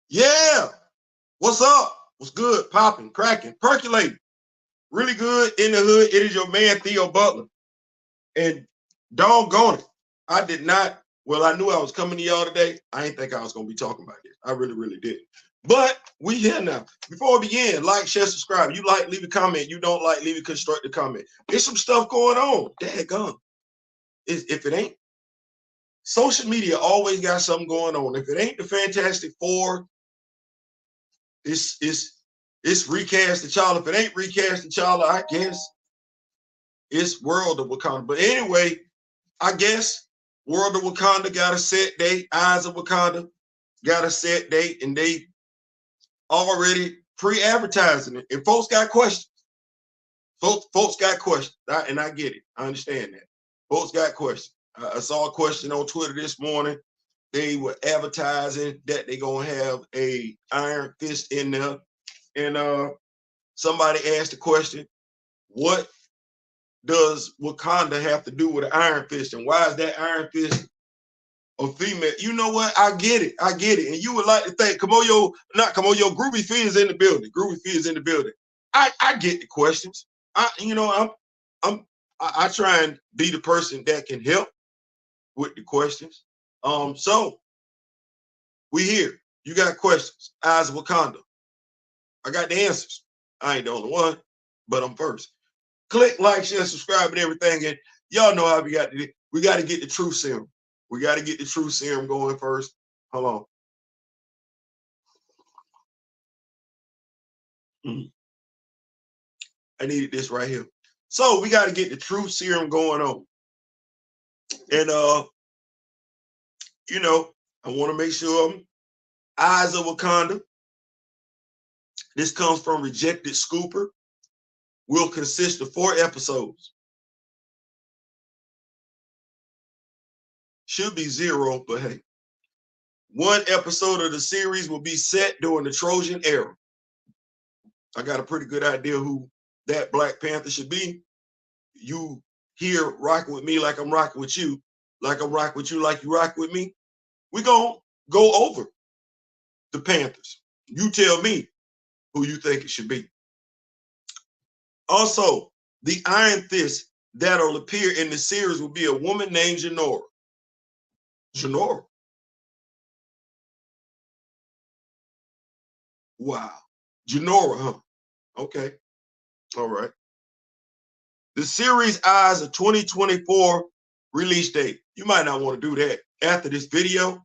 Yeah. What's up? What's good? Popping, cracking, percolating. Really good in the hood. It is your man, Theo Butler. And doggone it, I did not. Well, I knew I was coming to y'all today. I didn't think I was going to be talking about this. I really, really did. But we here now. Before we begin, like, share, subscribe. You like, leave a comment. You don't like, leave a constructive comment. There's some stuff going on. Daggone. If it ain't, social media always got something going on. If it ain't the Fantastic Four, it's recast T'Challa. If it ain't recast T'Challa, I guess it's World of Wakanda. But anyway, I guess World of Wakanda got a set date. Eyes of Wakanda got a set date, and they already pre-advertising it. And folks got questions. Folks got questions, and I get it. I understand that. Folks got questions. I saw a question on Twitter this morning. They were advertising that they're gonna have a Iron Fist in there, and somebody asked the question, what does Wakanda have to do with an Iron Fist, and why is that Iron Fist a female? You know what? I get it. I get it. And you would like to think Kamoyo, not Kamoyo, Groovy Fee is in the building. Groovy Fee is in the building. I get the questions. I try and be the person that can help with the questions. So we here. You got questions. Eyes of Wakanda. I got the answers. I ain't the only one, but I'm first. Click, like, share, subscribe, and everything. And y'all know how we got to get the truth serum. We got to get the truth serum going first. Hold on. I needed this right here. So we got to get the truth serum going on. And I want to make sure Eyes of Wakanda. This comes from Rejected Scooper. Will consist of 4 episodes. Should be 0, but hey. 1 episode of the series will be set during the Trojan era. I got a pretty good idea who that Black Panther should be. You here rocking with me like I'm rocking with you, like I'm rocking with you like you rock with me. We're going to go over the Panthers. You tell me who you think it should be. Also, the Iron Fist that'll appear in the series will be a woman named Janora. Janora. Wow. Janora, huh? Okay. All right. The series eyes a 2024 release date. You might not want to do that after this video,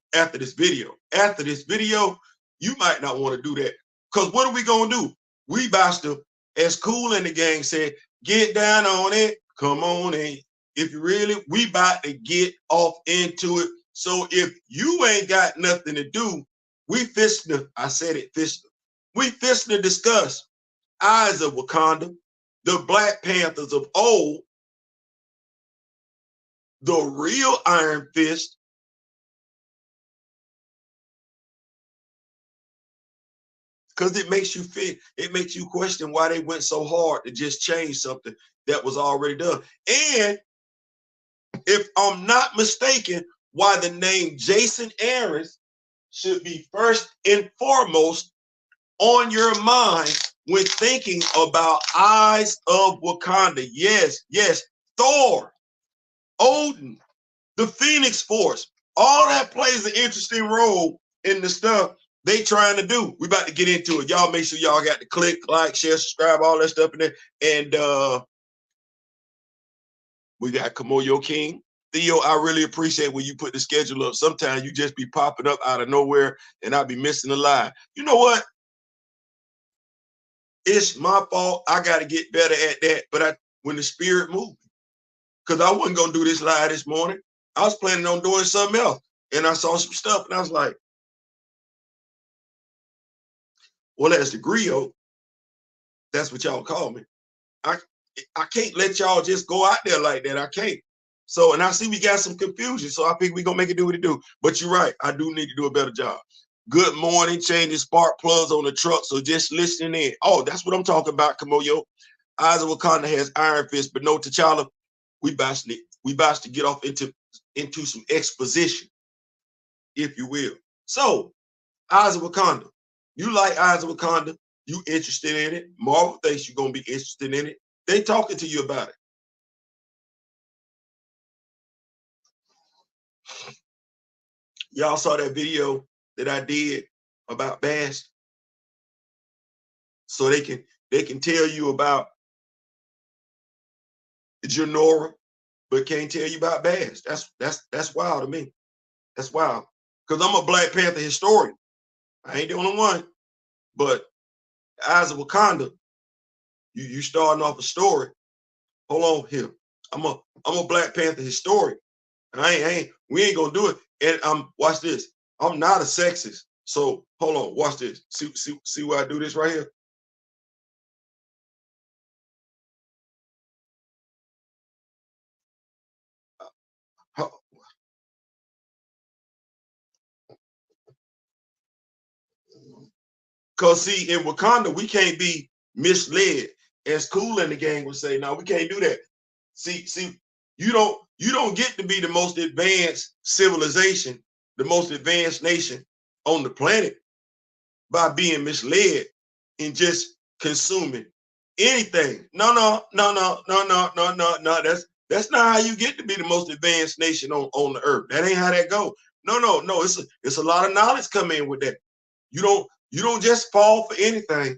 you might not want to do that. Because what are we going to do? We about to, as Cool in the Gang said, get down on it. Come on in. If you really, we about to get off into it. So if you ain't got nothing to do, we fisting, I said it, fisting. We fisting to discuss Eyes of Wakanda, the Black Panthers of old, the real Iron Fist, because it makes you feel, it makes you question why they went so hard to just change something that was already done. And if I'm not mistaken, why the name Jason Aaron's should be first and foremost on your mind when thinking about Eyes of Wakanda. Yes, Thor, Odin, the Phoenix Force, all that plays an interesting role in the stuff they trying to do. We about to get into it. Y'all make sure y'all got to click, like, share, subscribe, all that stuff in there. And we got Kamoyo King. Theo, I really appreciate when you put the schedule up. Sometimes you just be popping up out of nowhere and I'll be missing a line. You know what? It's my fault. I got to get better at that. But when the spirit moved, because I wasn't going to do this live this morning. I was planning on doing something else. And I saw some stuff and I was like, well, as the griot, that's what y'all call me. I can't let y'all just go out there like that. I can't. So, and I see we got some confusion. So I think we're going to make it do what it do. But you're right. I do need to do a better job. Good morning. Changing spark plugs on the truck. So just listening in. Oh, that's what I'm talking about, Kamoyo. Eyes of Wakanda has Iron Fist, but no T'Challa. We about to get off into some exposition, if you will. So Eyes of Wakanda. You like Eyes of Wakanda. You interested in it. Marvel thinks you're going to be interested in it. They talking to you about it. Y'all saw that video that I did about Bass? So they can tell you about Janora, but can't tell you about Bass. That's wild to me. That's wild. Because I'm a Black Panther historian. I ain't the only one. But Eyes of Wakanda, you starting off a story. Hold on here. I'm a Black Panther historian. We ain't gonna do it. And watch this. I'm not a sexist. So hold on, watch this. See why I do this right here. Cause see, in Wakanda, we can't be misled. As Cool in the gang would say, no, we can't do that. See, you don't get to be the most advanced civilization, the most advanced nation on the planet by being misled and just consuming anything. No. That's not how you get to be the most advanced nation on the earth. That ain't how that go. No. It's a lot of knowledge come in with that. You don't just fall for anything.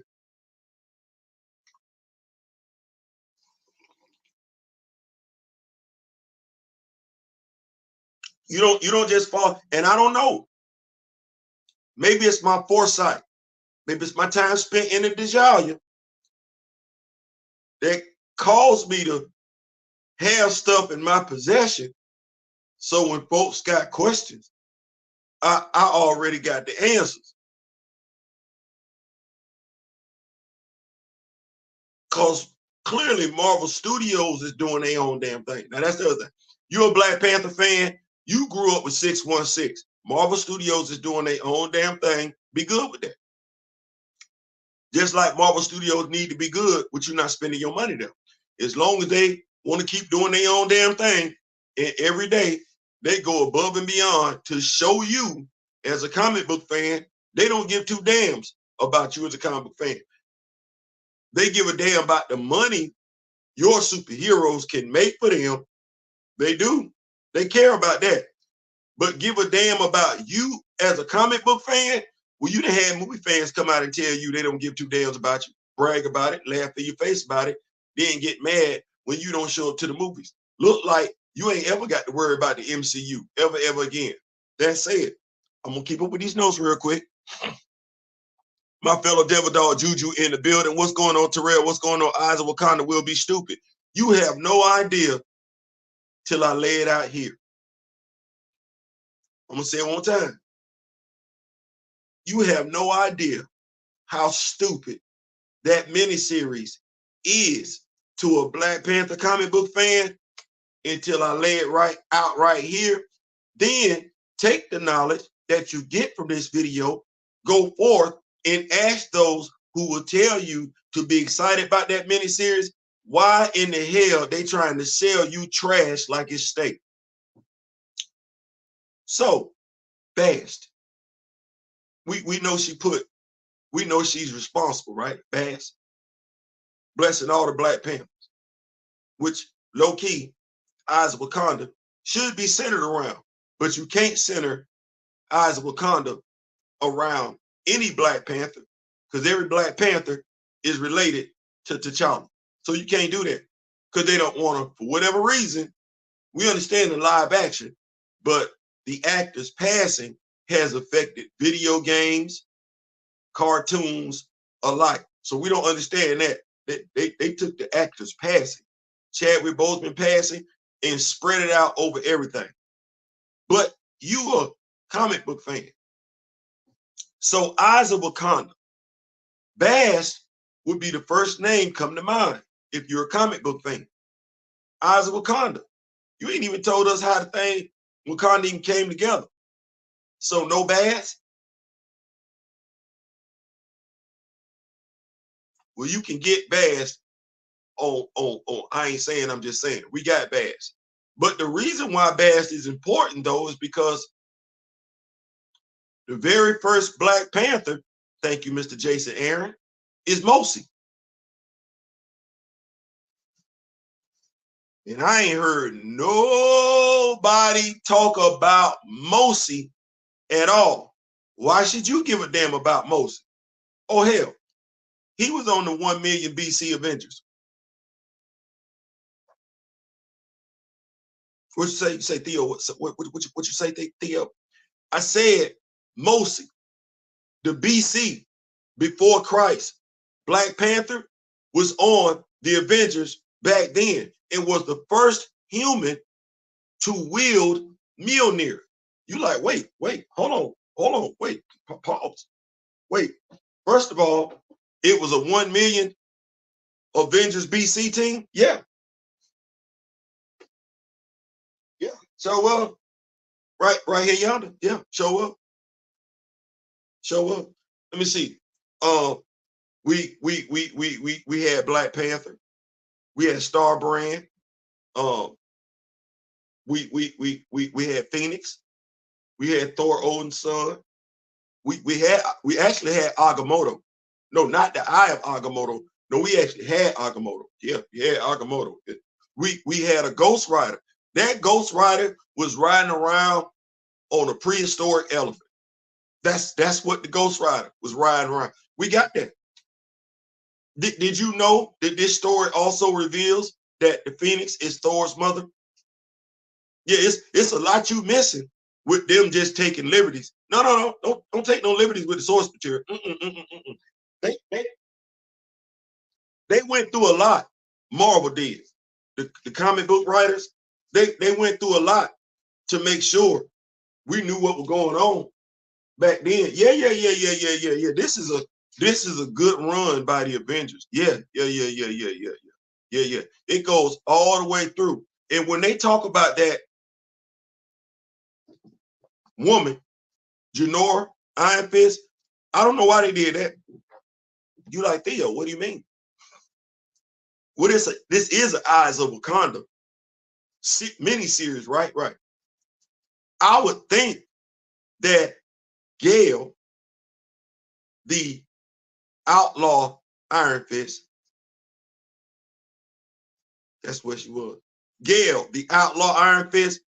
You don't just fall. And I don't know. Maybe it's my foresight. Maybe it's my time spent in the Dejalia that caused me to have stuff in my possession. So when folks got questions, I already got the answers. Because clearly Marvel Studios is doing their own damn thing. Now that's the other thing. You're a Black Panther fan. You grew up with 616. Marvel Studios is doing their own damn thing. Be good with that. Just like Marvel Studios need to be good with you not spending your money there. As long as they want to keep doing their own damn thing, and every day they go above and beyond to show you as a comic book fan, they don't give two damns about you as a comic book fan. They give a damn about the money your superheroes can make for them. They do. They care about that. But give a damn about you as a comic book fan. Well, you done had movie fans come out and tell you they don't give two damns about you, brag about it, laugh in your face about it, then get mad when you don't show up to the movies. Look like you ain't ever got to worry about the MCU ever again. That said, I'm gonna keep up with these notes real quick. My fellow Devil Dog Juju in the building. What's going on, Terrell? What's going on? Eyes of Wakanda will be stupid. You have no idea till I lay it out here. I'm gonna say it one time. You have no idea how stupid that miniseries is to a Black Panther comic book fan until I lay it right here. Then take the knowledge that you get from this video, go forth and ask those who will tell you to be excited about that miniseries, why in the hell they trying to sell you trash like it's steak. So, Bast, we know we know she's responsible, right? Bast, blessing all the Black Panthers, which low-key, Eyes of Wakanda should be centered around, but you can't center Eyes of Wakanda around any Black Panther because every Black Panther is related to T'Challa. So you can't do that because they don't want to, for whatever reason. We understand the live action, but the actors passing has affected video games, cartoons alike. So we don't understand that. They took the actors passing, Chadwick Boseman passing, and spread it out over everything. But you a comic book fan. So Eyes of Wakanda, Bast would be the first name come to mind if you're a comic book fan. Eyes of Wakanda. You ain't even told us how the thing Wakanda even came together. So no Bast? Well, you can get Bast on I ain't saying, I'm just saying. We got Bast. But the reason why Bast is important though is because The very first Black Panther, thank you, Mr. Jason Aaron, is Mosi. And I ain't heard nobody talk about Mosi at all. Why should you give a damn about Mosi? Oh, hell, he was on the 1 million BC Avengers. What you say? You say, Theo, what you say, Theo? I said Mosi, the BC, before Christ. Black Panther was on the Avengers back then. It was the first human to wield Mjolnir. You like, wait, hold on, wait, pause. Wait, first of all, it was a 1 million Avengers BC team. Yeah. Show up. Right here yonder. Yeah, show up. Let me see. We had Black Panther. We had Star Brand. We had Phoenix. We had Thor Odin's son. We actually had Agamotto. No, not the Eye of Agamotto. No, we actually had Agamotto. Yeah, we had Agamotto. We had a Ghost Rider. That Ghost Rider was riding around on a prehistoric elephant. That's what the Ghost Rider was riding around. We got that. Did you know that this story also reveals that the Phoenix is Thor's mother? Yeah, it's a lot you missing with them just taking liberties. No, don't take no liberties with the source material. They went through a lot. Marvel did. The comic book writers, they went through a lot to make sure we knew what was going on back then. Yeah. This is a good run by the Avengers. Yeah. It goes all the way through. And when they talk about that woman, Janora, Iron Fist, I don't know why they did that. You like, Theo, what do you mean? Well, this is an Eyes of Wakanda mini-series, right? Right. I would think that Gail, the outlaw Iron Fist, that's what she was. Gail, the outlaw Iron Fist,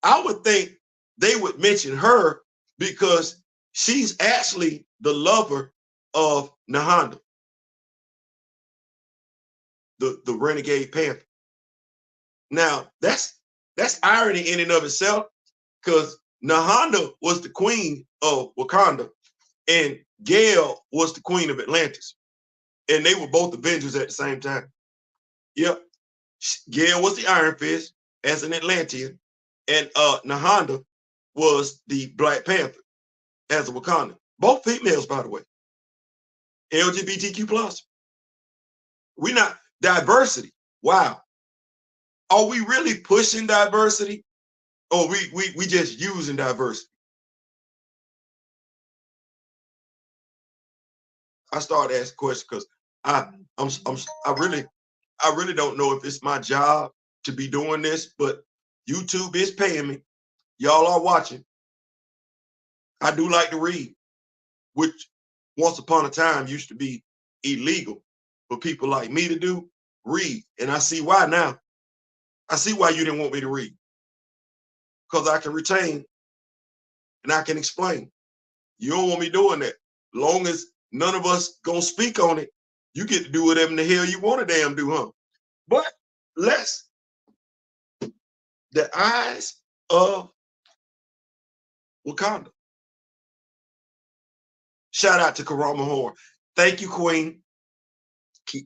I would think they would mention her because she's actually the lover of Nahanda, the renegade panther. Now, that's irony in and of itself, because Nahanda was the queen of Wakanda and Gail was the queen of Atlantis. And they were both Avengers at the same time. Yep. Gail was the Iron Fist as an Atlantean, and Nahanda was the Black Panther as a Wakandan. Both females, by the way. LGBTQ plus. We not diversity. Wow. Are we really pushing diversity, or we just using diversity? I started asking questions because I really don't know if it's my job to be doing this, but YouTube is paying me. Y'all are watching. I do like to read, which once upon a time used to be illegal for people like me to do. Read, and I see why now. I see why you didn't want me to read, because I can retain and I can explain. You don't want me doing that. Long as none of us gonna speak on it, you get to do whatever the hell you want to damn do, huh? But let's, the Eyes of Wakanda. Shout out to Karama Horn. Thank you, Queen.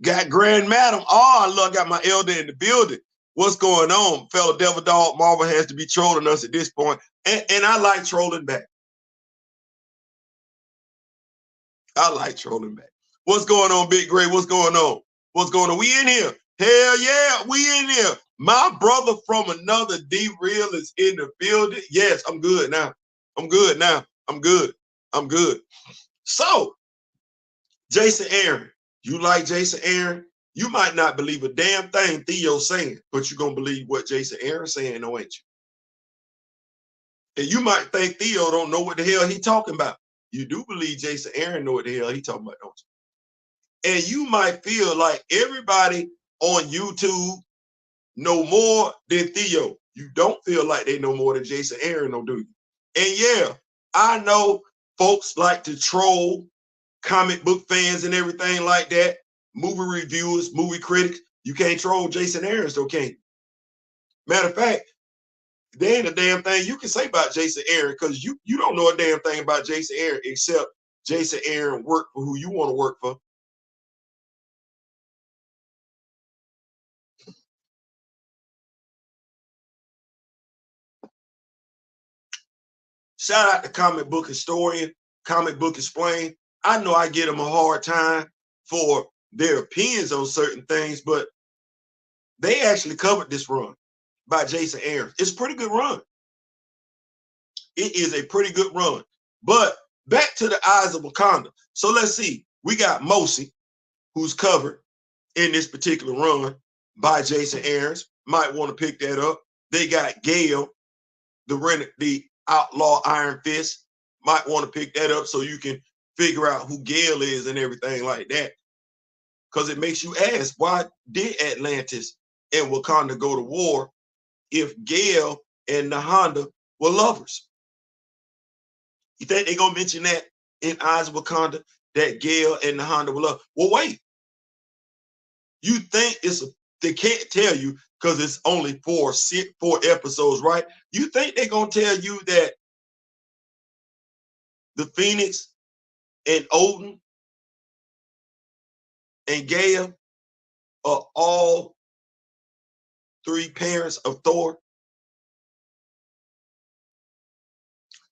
Got Grand Madam. Oh, look, got my elder in the building. What's going on, fellow Devil Dog? Marvel has to be trolling us at this point. And I like trolling back. I like trolling back. What's going on, Big Gray? What's going on? What's going on? We in here. Hell yeah, we in here. My brother from another D-Real is in the building. Yes, I'm good now. I'm good now. I'm good. I'm good. So, Jason Aaron, you like Jason Aaron? You might not believe a damn thing Theo's saying, but you're going to believe what Jason Aaron's saying, though, ain't And you might think Theo don't know what the hell he talking about. You do believe Jason Aaron know what the hell he talking about, don't you? And you might feel like everybody on YouTube know more than Theo. You don't feel like they know more than Jason Aaron, do you? And yeah, I know folks like to troll comic book fans and everything like that, movie reviewers, movie critics. You can't troll Jason Aaron, though, can't you? Matter of fact, there ain't a damn thing you can say about Jason Aaron because you don't know a damn thing about Jason Aaron except Jason Aaron work for who you want to work for. Shout out to Comic Book Historian, Comic Book Explain. I know I get them a hard time for their opinions on certain things, but they actually covered this run by Jason Aaron. It's a pretty good run. It is a pretty good run. But back to the Eyes of Wakanda. So let's see. We got Mosi, who's covered in this particular run by Jason Aaron's. Might want to pick that up. They got Gale, the outlaw Iron Fist. Might want to pick that up so you can figure out who Gale is and everything like that. Because it makes you ask, why did Atlantis and Wakanda go to war if Gale and Nahanda were lovers? You think they're going to mention that in Eyes of Wakanda, that Gale and Nahanda were lovers? Well, wait. You think they can't tell you because it's only four episodes, right? You think they're going to tell you that the Phoenix and Odin and Gaia are all three parents of Thor?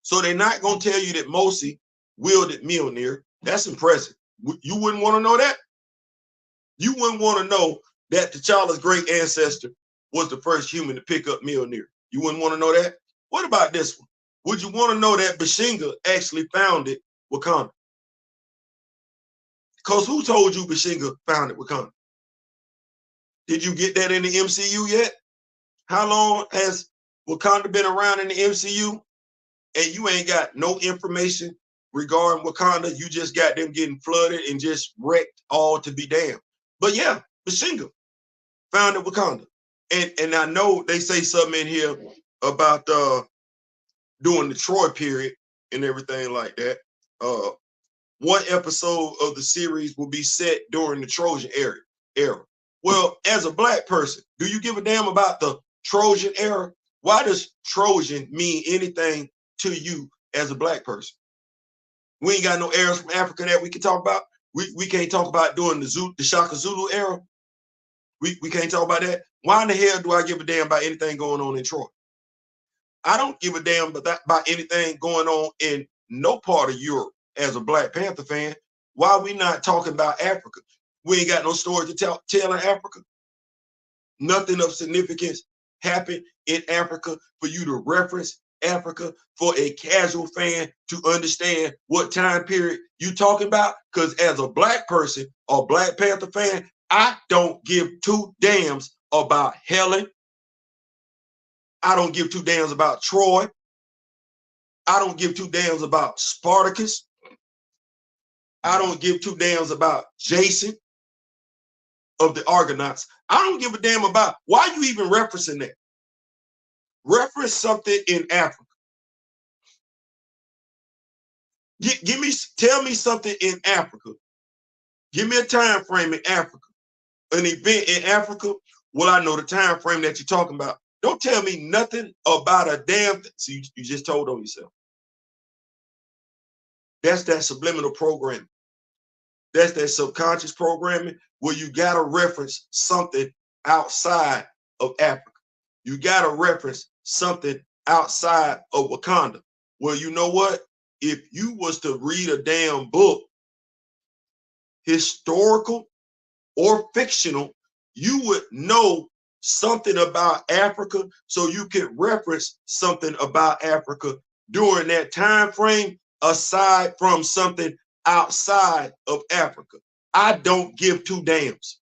So they're not going to tell you that Mosi wielded Mjolnir. That's impressive. You wouldn't want to know that? You wouldn't want to know that T'Challa's great ancestor was the first human to pick up Mjolnir. You wouldn't want to know that? What about this one? Would you want to know that Bashinga actually founded Wakanda? Because who told you Bashinga founded Wakanda? Did you get that in the MCU yet? How long has Wakanda been around in the MCU? And you ain't got no information regarding Wakanda. You just got them getting flooded and just wrecked all to be damned. But yeah, Bashinga founded Wakanda. And I know they say something in here about during the Troy period and everything like that. One episode of the series will be set during the Trojan era. Well, as a black person, do you give a damn about the Trojan era? Why does Trojan mean anything to you as a black person? We ain't got no eras from Africa that we can talk about. We can't talk about during the Shaka Zulu era. We can't talk about that. Why in the hell do I give a damn about anything going on in Troy? I don't give a damn about anything going on in no part of Europe as a Black Panther fan. Why are we not talking about Africa? We ain't got no story to tell in Africa. Nothing of significance happened in Africa for you to reference Africa for a casual fan to understand what time period you talking about. Because as a black person or Black Panther fan, I don't give two damns about Helen. I don't give two damns about Troy. I don't give two damns about Spartacus. I don't give two damns about Jason of the Argonauts. I don't give a damn about, why are you even referencing that? Reference something in Africa. Tell me something in Africa. Give me a time frame in Africa. An event in Africa. Well, I know the time frame that you're talking about. Don't tell me nothing about a damn thing. So you just told on yourself. That's that subliminal programming. That's that subconscious programming where you got to reference something outside of Africa. You got to reference something outside of Wakanda. Well, you know what? If you was to read a damn book, historical or fictional, you would know something about Africa, so you could reference something about Africa during that time frame, aside from something outside of Africa. I don't give two damns.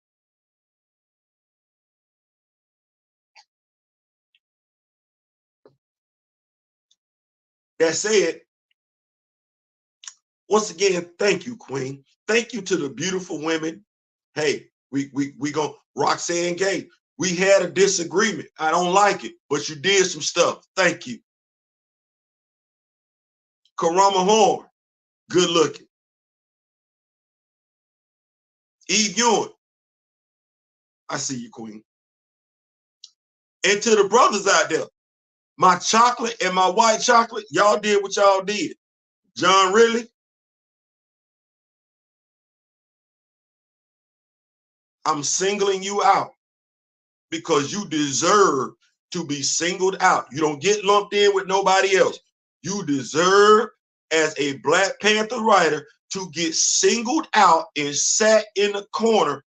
That said, once again, thank you, Queen. Thank you to the beautiful women. Hey, we gonna Roxanne Gay. We had a disagreement. I don't like it, but you did some stuff. Thank you. Karama Horn, good looking. Eve Ewan, I see you, Queen. And to the brothers out there, my chocolate and my white chocolate, y'all did what y'all did. John, really? I'm singling you out because you deserve to be singled out. You don't get lumped in with nobody else. You deserve, as a Black Panther writer, to get singled out and sat in the corner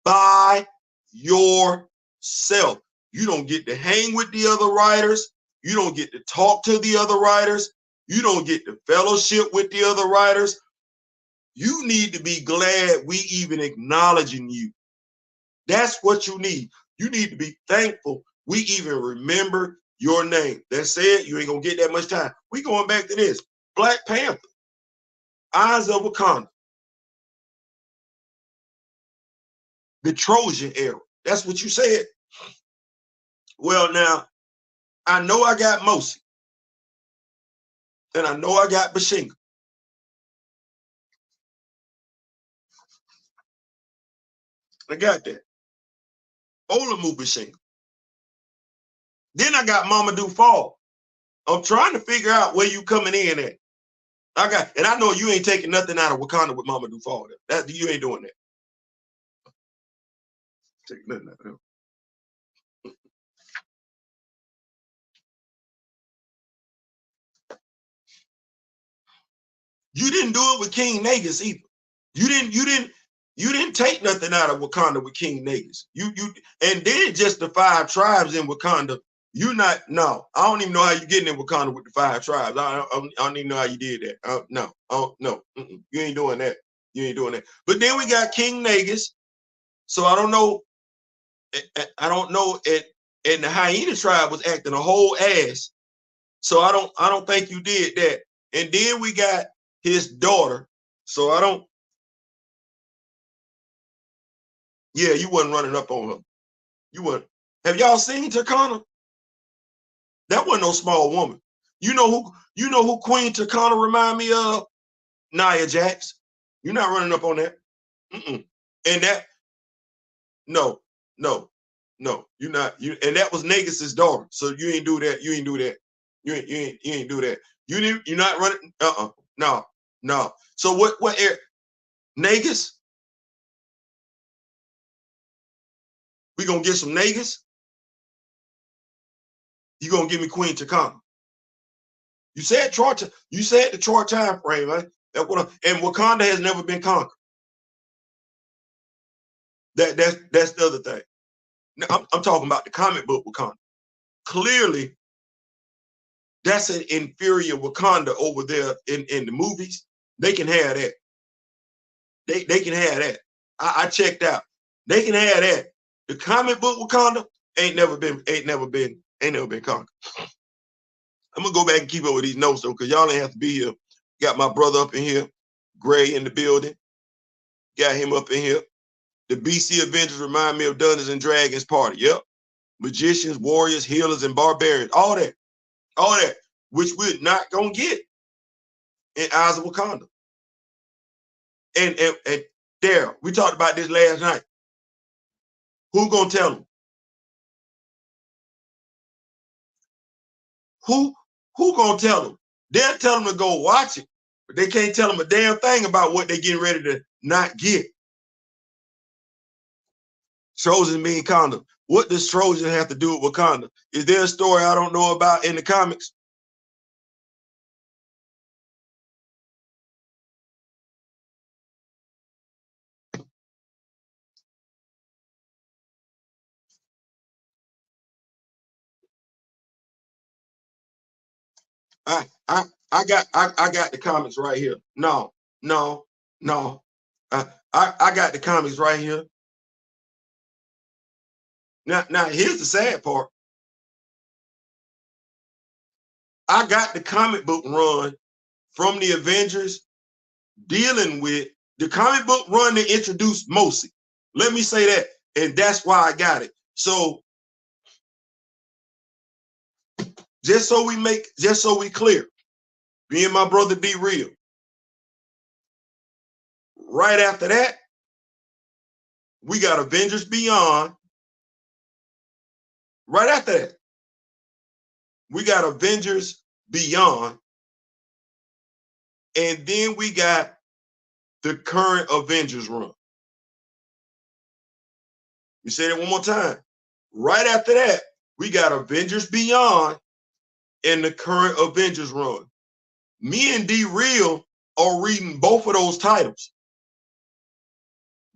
by yourself. You don't get to hang with the other writers. You don't get to talk to the other writers. You don't get to fellowship with the other writers. You need to be glad we even acknowledging you. That's what you need. You need to be thankful we even remember your name. That said, you ain't gonna get that much time. We going back to this. Black Panther, Eyes of Wakanda, the Trojan era. That's what you said. Well, now, I know I got Mosi, and I know I got Bashinga. I got that. Olamu Bashinga. Then I got Mamadou Fall. I'm trying to figure out where you coming in at. And I know you ain't taking nothing out of Wakanda with Mamadou Fall. That you ain't doing that. Take nothing out of him. You didn't do it with King Nagus either. You didn't take nothing out of Wakanda with King Nagus. And then just the 5 tribes in Wakanda. I don't even know how you getting in Wakanda with the 5 tribes. I don't even know how you did that. No. You ain't doing that. You ain't doing that. But then we got King Nagus. So I don't know. And the hyena tribe was acting a whole ass. So I don't think you did that. And then we got his daughter. So I don't. Yeah, you wasn't running up on her. You weren't. Have y'all seen Takana? That wasn't no small woman. You know who Queen Takana remind me of? Nia Jax. You're not running up on that. And that, no. You're not. And that was Nagus's daughter. So you ain't do that. You ain't do that. You ain't do that. You're not running. No. So what Nagus? We gonna get some Nagus? You gonna give me Queen Takana? You said Troy. You said the Troy time frame, right? And Wakanda has never been conquered. That's the other thing. Now, I'm talking about the comic book Wakanda. Clearly, that's an inferior Wakanda over there in the movies. They can have that. They can have that. I checked out. They can have that. The comic book Wakanda ain't never been conquered. I'm gonna go back and keep up with these notes though, because y'all ain't have to be here. Got my brother up in here, Gray in the building. Got him up in here. The BC Avengers remind me of Dungeons and Dragons party. Yep. Magicians, warriors, healers, and barbarians. All that, which we're not gonna get in Eyes of Wakanda. And Daryl, we talked about this last night. Who gonna tell them? Who gonna tell them? They'll tell them to go watch it, but they can't tell them a damn thing about what they're getting ready to not get. Trojan being Wakanda. What does Trojan have to do with Wakanda? Is there a story I don't know about in the comics? I got the comics right here. No. I got the comics right here. Now here's the sad part. I got the comic book run from the Avengers dealing with the comic book run that introduced Mosi. Let me say that. And that's why I got it. So just so we clear, me and my brother be real. Right after that, we got Avengers Beyond. Right after that, we got Avengers Beyond. And then we got the current Avengers run. We say it one more time. Right after that, we got Avengers Beyond and the current Avengers run. Me and D Real are reading both of those titles.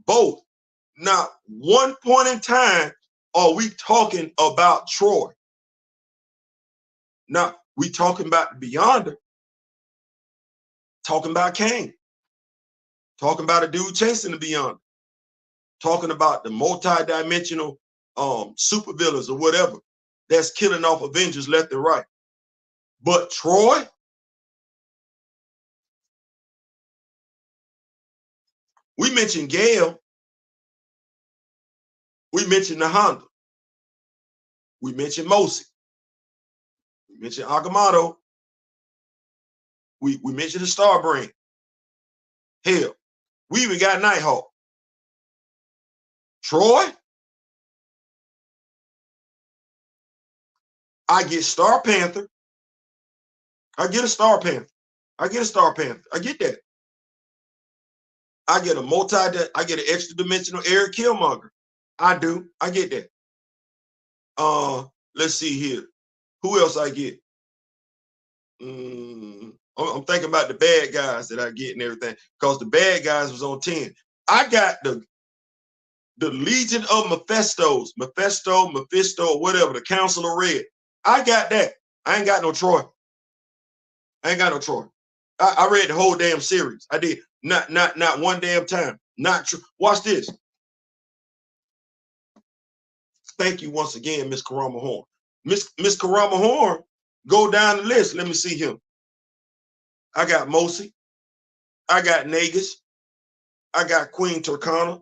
Both. Not one point in time are we talking about Troy. Now, we talking about the Beyonder, talking about Kane, talking about a dude chasing the Beyonder, talking about the multi-dimensional supervillains or whatever that's killing off Avengers left and right. But Troy, we mentioned Gale, we mentioned the Honda, we mentioned Mosi, we mentioned Agamotto, we mentioned the Starbrand. Hell, we even got Nighthawk. Troy, I get Star Panther. I get a Star Panther. I get a Star Panther. I get that. I get I get an extra dimensional Eric Killmonger. I do. I get that. Let's see here. Who else I get? I'm thinking about the bad guys that I get and everything, because the bad guys was on 10. I got the Legion of Mephisto, whatever, the Council of Red. I got that. I ain't got no Troy. I ain't got no Troy. I read the whole damn series. I did. Not one damn time. Not true. Watch this. Thank you once again, Miss Karama Horn. Miss Karama Horn, go down the list. Let me see him. I got Mosi. I got Nagus. I got Queen Turkana.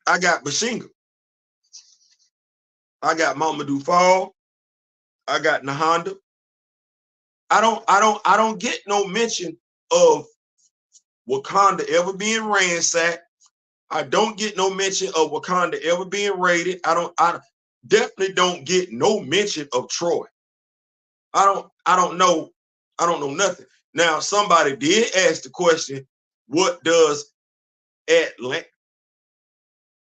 I got Bashinga. I got Mamadou Fall. I got Nahanda. I don't get no mention of Wakanda ever being ransacked. I don't get no mention of Wakanda ever being raided. I definitely don't get no mention of Troy. I don't know nothing. Now, somebody did ask the question, what does Atlanta,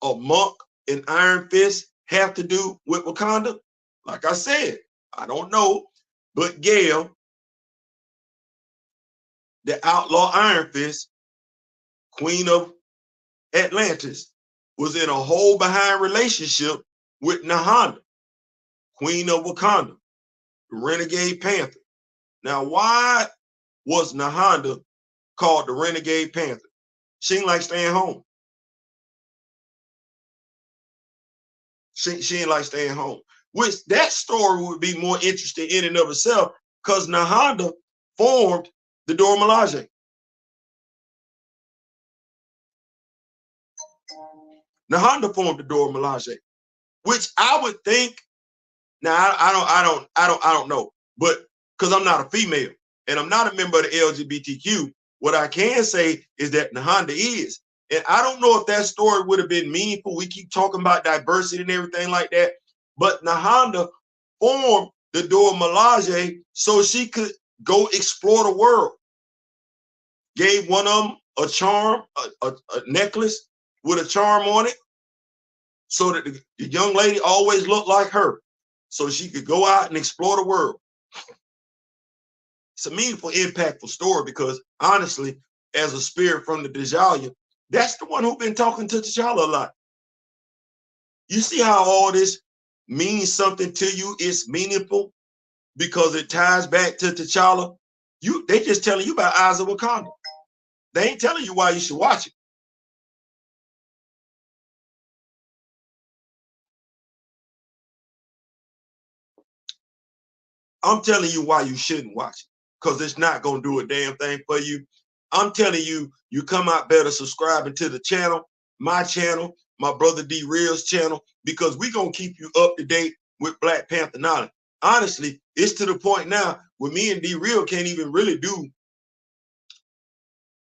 a Monk, and Iron Fist have to do with Wakanda? Like I said, I don't know, but Gale, the outlaw Iron Fist, Queen of Atlantis, was in a hold behind relationship with Nahanda, Queen of Wakanda, the Renegade Panther. Now, why was Nahanda called the Renegade Panther? She didn't like staying home. She ain't like staying home. Which that story would be more interesting in and of itself, because Nahanda formed the Dora Milaje. Nahanda formed the Dora Milaje, which I would think. Now I don't know, but because I'm not a female and I'm not a member of the LGBTQ, what I can say is that Nahanda is. And I don't know if that story would have been meaningful. We keep talking about diversity and everything like that, but Nahanda formed the Dora Milaje so she could go explore the world. Gave one of them a charm, a necklace with a charm on it, so that the young lady always looked like her, so she could go out and explore the world. It's a meaningful, impactful story because, honestly, as a spirit from the Djalia, that's the one who's been talking to T'Challa a lot. You see how all this means something to you? It's meaningful because it ties back to T'Challa. They just telling you about Eyes of Wakanda. They ain't telling you why you should watch it. I'm telling you why you shouldn't watch it, because it's not going to do a damn thing for you. I'm telling you, you come out better subscribing to the channel, my brother D Real's channel, because we're going to keep you up to date with Black Panther knowledge. Honestly, it's to the point now where me and D Real can't even really do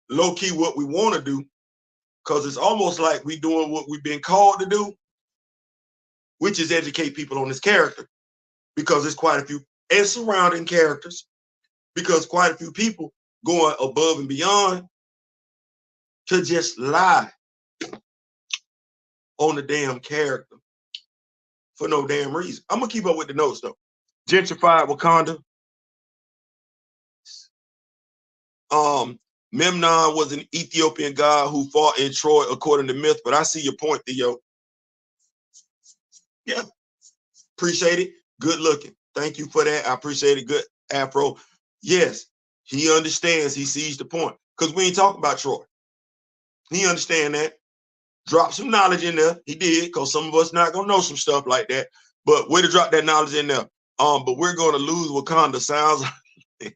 low key what we want to do, because it's almost like we doing what we've been called to do, which is educate people on this character, because there's quite a few and surrounding characters, because quite a few people going above and beyond to just lie on the damn character for no damn reason. I'm gonna keep up with the notes though. Gentrified Wakanda. Memnon was an Ethiopian god who fought in Troy according to myth, but I see your point, Theo. Yeah, appreciate it. Good looking. Thank you for that. I appreciate it. Good afro. Yes, he understands. He sees the point, because we ain't talking about Troy. He understand that. Drop some knowledge in there. He did, because some of us not gonna know some stuff like that. But way to drop that knowledge in there. But we're gonna lose Wakanda. Sounds like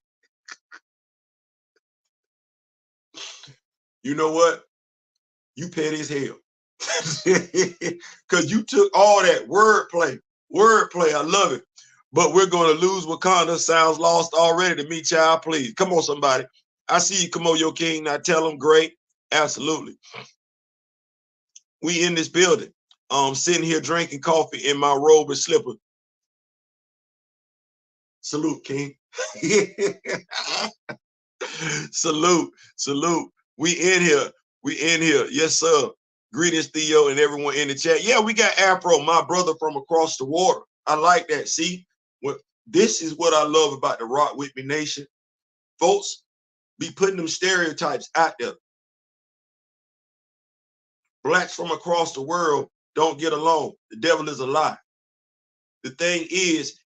you know what? You petty as hell. Because you took all that wordplay. I love it. But we're gonna lose Wakanda. Sounds lost already to me, child. Please. Come on, somebody. I see you, Kamoyo King. Now tell them great. Absolutely. We in this building. Sitting here drinking coffee in my robe and slipper. Salute, King. Salute. We in here. Yes, sir. Greetings, Theo, and everyone in the chat. Yeah, we got Afro, my brother from across the water. I like that. See, this is what I love about the Rock With Me Nation. Folks be putting them stereotypes out there. Blacks from across the world don't get along. The devil is a lie. The thing is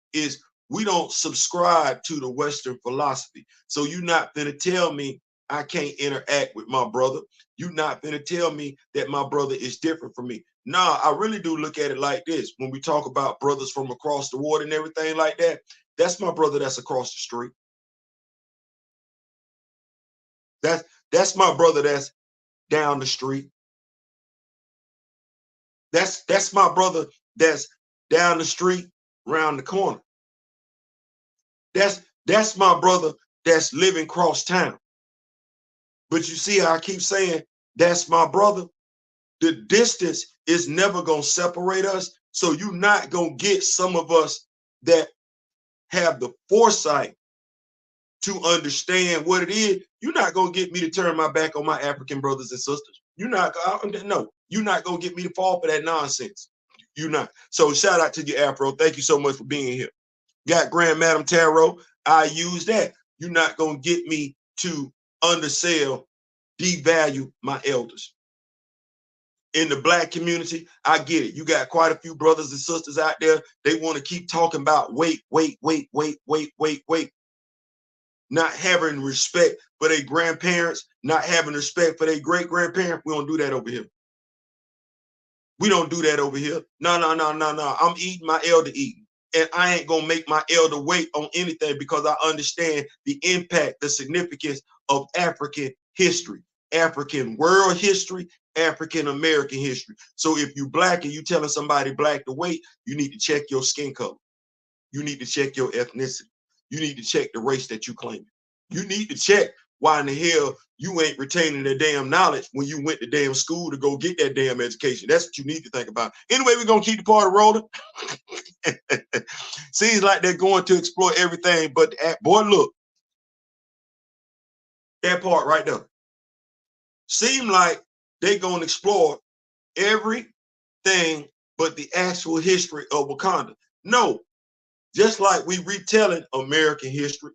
we don't subscribe to the Western philosophy. So you're not gonna tell me I can't interact with my brother. You're not gonna tell me that my brother is different from me. Nah, I really do look at it like this. When we talk about brothers from across the water and everything like that, that's my brother that's across the street. That's my brother that's down the street. That's my brother that's down the street, around the corner. That's my brother that's living cross town. But you see how I keep saying that's my brother? The distance is never gonna separate us. So you're not gonna get some of us that have the foresight to understand what it is. You're not gonna get me to turn my back on my African brothers and sisters. You're not gonna get me to fall for that nonsense. You're not. So shout out to you, Afro. Thank you so much for being here. Got Grand Madam Tarot. I use that. You're not gonna get me to undersell, devalue my elders. In the Black community, I get it. You got quite a few brothers and sisters out there. They want to keep talking about wait. Not having respect for their grandparents, not having respect for their great-grandparents. We don't do that over here. We don't do that over here. No. I'm eating my elder eating. And I ain't gonna make my elder wait on anything, because I understand the impact, the significance of African history, African world history, African American history. So if you Black and you telling somebody Black to wait, you need to check your skin color. You need to check your ethnicity. You need to check the race that you claim. You need to check why in the hell you ain't retaining the damn knowledge when you went to damn school to go get that damn education. That's what you need to think about. Anyway, we're going to keep the party rolling. Seems like they're going to explore everything, but boy, look, that part right there. Seem like they're going to explore everything but the actual history of Wakanda. No, just like we retelling American history,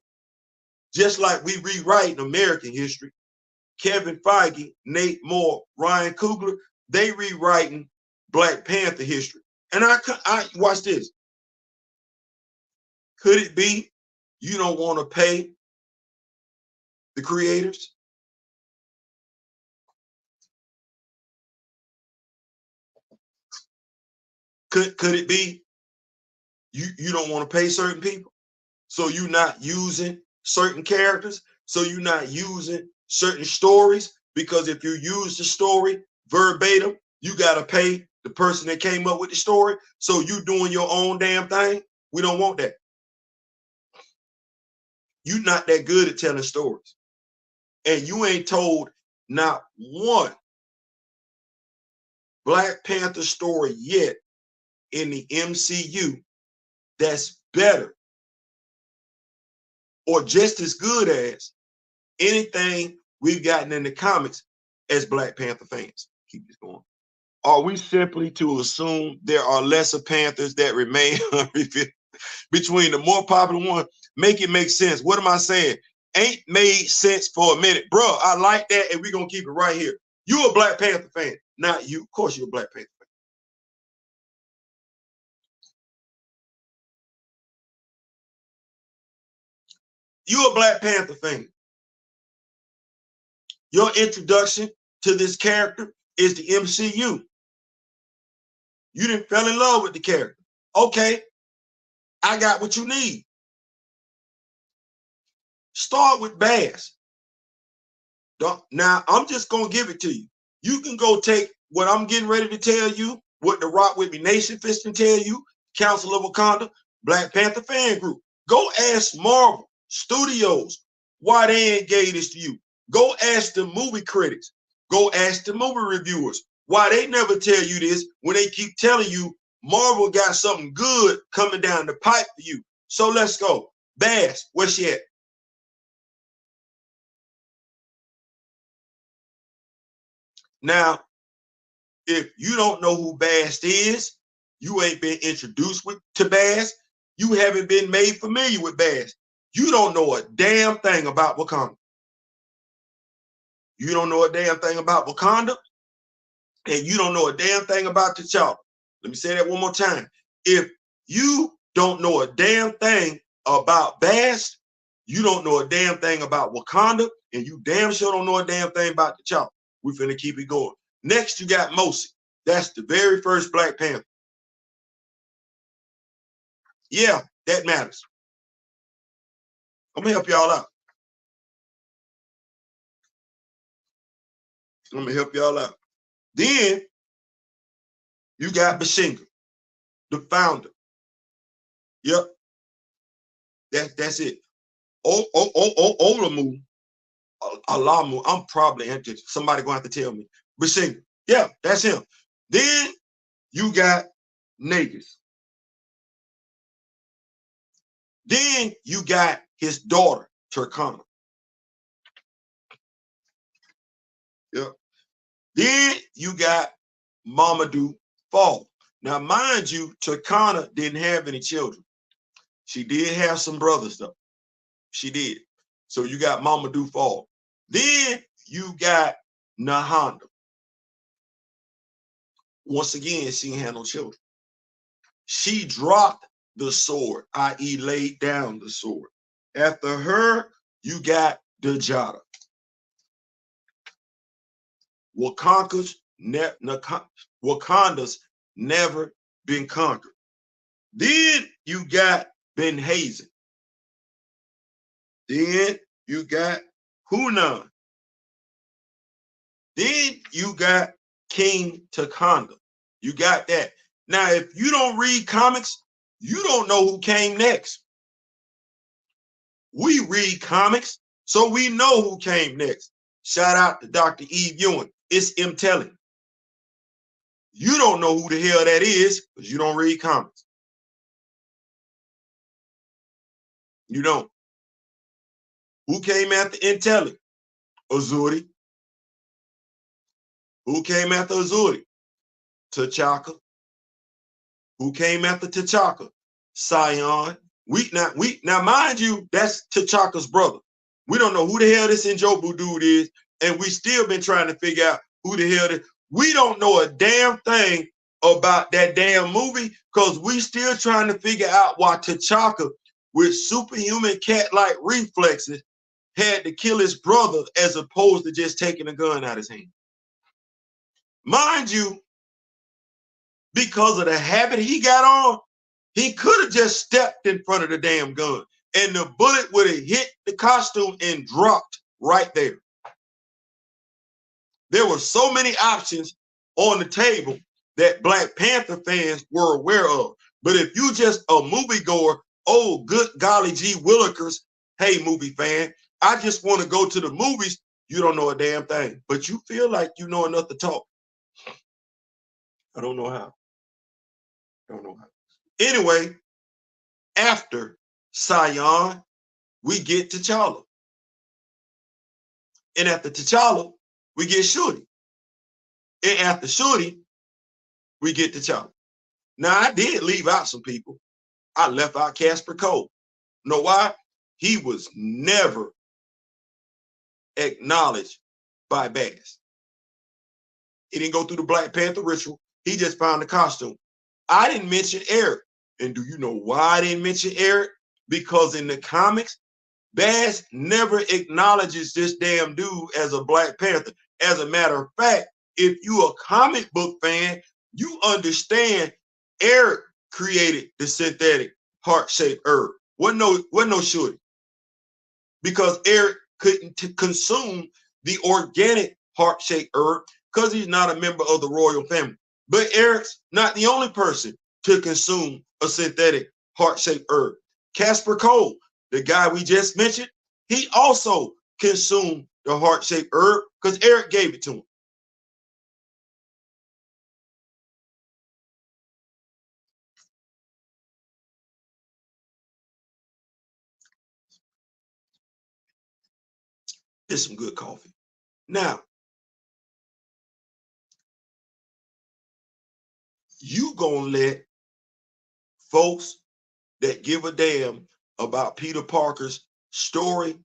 just like we rewriting American history, Kevin Feige, Nate Moore, Ryan Coogler, they rewriting Black Panther history. And I watch this. Could it be you don't want to pay the creators? Could it be you don't want to pay certain people? So you're not using certain characters. So you're not using certain stories, because if you use the story verbatim, you got to pay the person that came up with the story. So you doing your own damn thing. We don't want that. You're not that good at telling stories. And you ain't told not one Black Panther story yet in the MCU that's better or just as good as anything we've gotten in the comics as Black Panther fans. Keep this going. Are we simply to assume there are lesser Panthers that remain unrevealed between the more popular one? Make it make sense. What am I saying? Ain't made sense for a minute. Bro, I like that, and we're going to keep it right here. You a Black Panther fan. Not you. Of course you're a Black Panther fan. You a Black Panther fan. Your introduction to this character is the MCU. You didn't fell in love with the character. Okay, I got what you need. Start with Bass. Now, I'm just going to give it to you. You can go take what I'm getting ready to tell you, what the Rock With Me Nation Fist can tell you, Council of Wakanda, Black Panther fan group. Go ask Marvel Studios why they ain't gave this to you. Go ask the movie critics. Go ask the movie reviewers why they never tell you this when they keep telling you Marvel got something good coming down the pipe for you. So let's go. Bass, where's she at? Now, if you don't know who Bast is, you ain't been introduced to Bast, you haven't been made familiar with Bast. You don't know a damn thing about Wakanda. You don't know a damn thing about Wakanda, and you don't know a damn thing about T'Challa. Let me say that one more time. If you don't know a damn thing about Bast, you don't know a damn thing about Wakanda, and you damn sure don't know a damn thing about T'Challa. We finna keep it going. Next, you got Mosi. That's the very first Black Panther. Yeah, that matters. I'm gonna help y'all out. I'm gonna help y'all out. Then you got Bashinga, the founder. Yep, that's it. Olamu, Alamu. I'm probably empty. Somebody gonna have to tell me. Bashinga. Yeah, that's him. Then you got Negus. Then you got his daughter, Turkana. Yep. Then you got Mamadou Fall. Now, mind you, Turkana didn't have any children. She did have some brothers, though. She did. So you got Mamadou Fall. Then you got Nahanda. Once again, she ain't had no children. She dropped the sword, i.e. laid down the sword. After her, you got Dejada. Wakanda's never been conquered. Then you got Ben Hazen. Then you got Hunan. Then you got King Takanda. You got that. Now, if you don't read comics, you don't know who came next. We read comics, so we know who came next. Shout out to Dr. Eve Ewing. It's him telling. You don't know who the hell that is because you don't read comics. You don't. Who came after Intelli? Azuri. Who came after Azuri? T'Chaka. Who came after T'Chaka? Sion. Now mind you, that's T'Chaka's brother. We don't know who the hell this Njobu dude is, and we still been trying to figure out who the hell this. We don't know a damn thing about that damn movie because we still trying to figure out why T'Chaka, with superhuman cat-like reflexes, had to kill his brother as opposed to just taking a gun out of his hand. Mind you, because of the habit he got on, he could have just stepped in front of the damn gun. and the bullet would have hit the costume and dropped right there. There were so many options on the table that Black Panther fans were aware of. But if you just a moviegoer, oh, good golly gee willikers, hey, movie fan, I just want to go to the movies, you don't know a damn thing. But you feel like you know enough to talk. I don't know how. Don't know how. Anyway, after Sion, we get T'Challa. And after T'Challa, we get Shuri. And after Shuri, we get T'Challa. Now, I did leave out some people. I left out Casper Cole. You know why? He was never acknowledged by Bass. He didn't go through the Black Panther ritual. He just found the costume. I didn't mention Eric. And do you know why I didn't mention Eric? Because in the comics, Bass never acknowledges this damn dude as a Black Panther. As a matter of fact, if you a comic book fan, you understand Eric created the synthetic heart-shaped herb. Wasn't no Shuri. Because Eric couldn't consume the organic heart-shaped herb because he's not a member of the royal family. But Eric's not the only person to consume a synthetic heart-shaped herb. Casper Cole, the guy we just mentioned, he also consumed the heart-shaped herb because Eric gave it to him. It's some good coffee. Now, you gonna let folks that give a damn about Peter Parker's story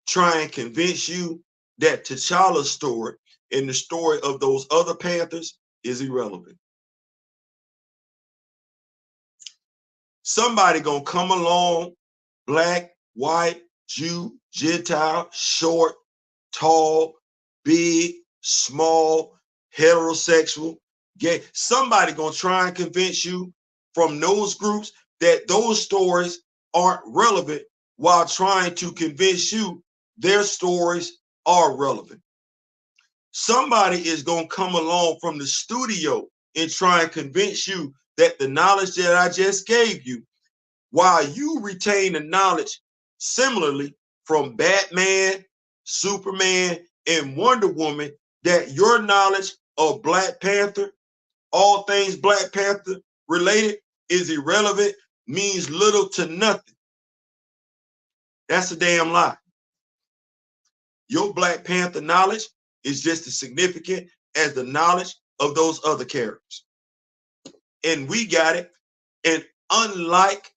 try and convince you that T'Challa's story and the story of those other Panthers is irrelevant. Somebody gonna come along, black, white, Jew, Gentile, short, tall, big, small, heterosexual, gay. Somebody gonna try and convince you from those groups that those stories aren't relevant while trying to convince you their stories are relevant. Somebody is gonna come along from the studio and try and convince you that the knowledge that I just gave you, while you retain the knowledge similarly from Batman, Superman, and Wonder Woman, that your knowledge of Black Panther, all things Black Panther related, is irrelevant, means little to nothing. That's a damn lie. Your Black Panther knowledge is just as significant as the knowledge of those other characters. And we got it. And unlike,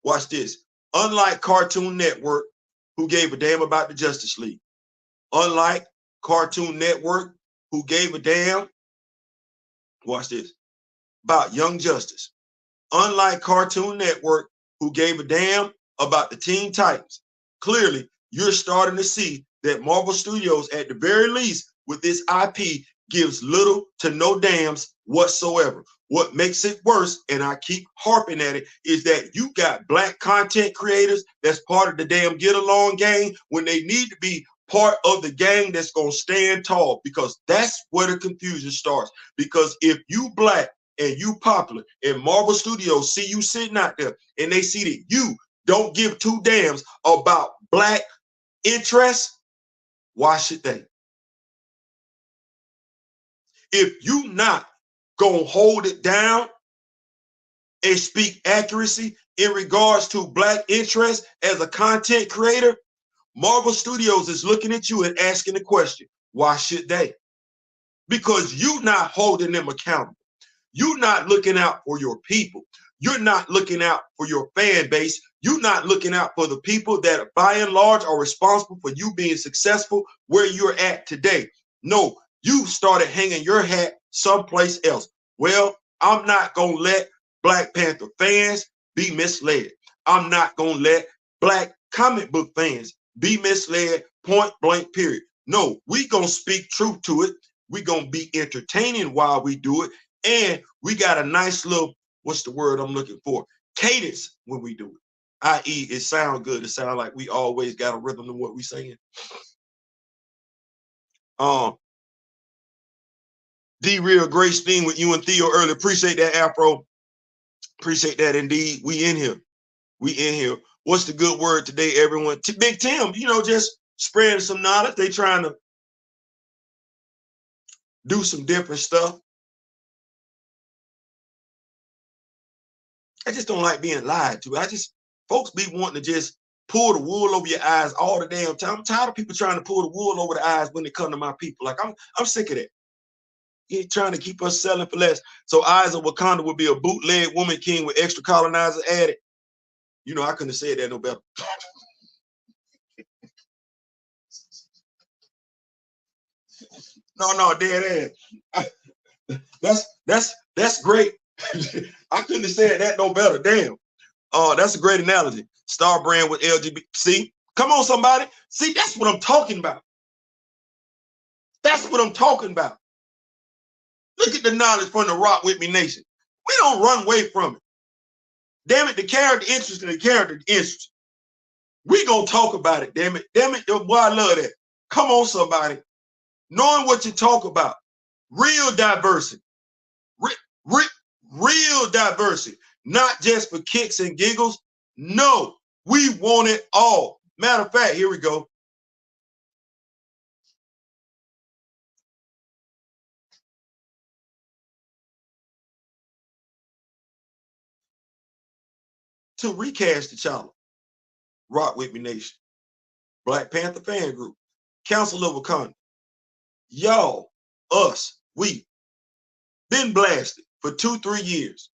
watch this, unlike Cartoon Network, who gave a damn about the Justice League, unlike Cartoon Network, who gave a damn, watch this, about Young Justice, unlike Cartoon Network, who gave a damn about the Teen Titans, clearly you're starting to see that Marvel Studios, at the very least, with this IP, gives little to no dams whatsoever. What makes it worse, and I keep harping at it, is that you got Black content creators that's part of the damn get along gang when they need to be part of the gang that's going to stand tall, because that's where the confusion starts. Because if you Black and you popular and Marvel Studios see you sitting out there and they see that you don't give two damns about Black interests, why should they? If you not gonna hold it down and speak accuracy in regards to Black interests as a content creator, Marvel Studios is looking at you and asking the question, why should they? Because you're not holding them accountable. You're not looking out for your people. You're not looking out for your fan base. You're not looking out for the people that by and large are responsible for you being successful where you're at today. No, you started hanging your hat someplace else. Well, I'm not going to let Black Panther fans be misled. I'm not going to let Black comic book fans be misled, point blank, period. No, we going to speak truth to it. We going to be entertaining while we do it. And we got a nice little, what's the word I'm looking for? Cadence when we do it. i.e. it sound good. It sound like we always got a rhythm to what we saying. D-Real, great speaking with you and Theo earlier. Appreciate that, Afro. Appreciate that indeed. We in here. We in here. What's the good word today, everyone? Big Tim, you know, just spreading some knowledge. They trying to do some different stuff. I just don't like being lied to. Folks be wanting to just pull the wool over your eyes all the damn time. I'm tired of people trying to pull the wool over the eyes when they come to my people. Like, I'm sick of that. You're trying to keep us selling for less. So Eyes of Wakanda would be a bootleg woman king with extra colonizer added. You know, I couldn't have said that no better. No, dead ass. That's great. I couldn't have said that no better. Damn. That's a great analogy. Star brand with LGBT. See, come on, somebody. See, that's what I'm talking about. That's what I'm talking about. Look at the knowledge from the Rock With Me Nation. We don't run away from it. Damn it, the character interesting, the character interesting. We gonna talk about it, damn it. Damn it, boy, I love that. Come on, somebody. Knowing what you talk about. Real diversity. Real diversity. Not just for kicks and giggles. No, we want it all. Matter of fact, here we go. To recast T'Challa, Rock With Me Nation, Black Panther fan group, Council of Wakanda, y'all, us, we, been blasted for 2-3 years.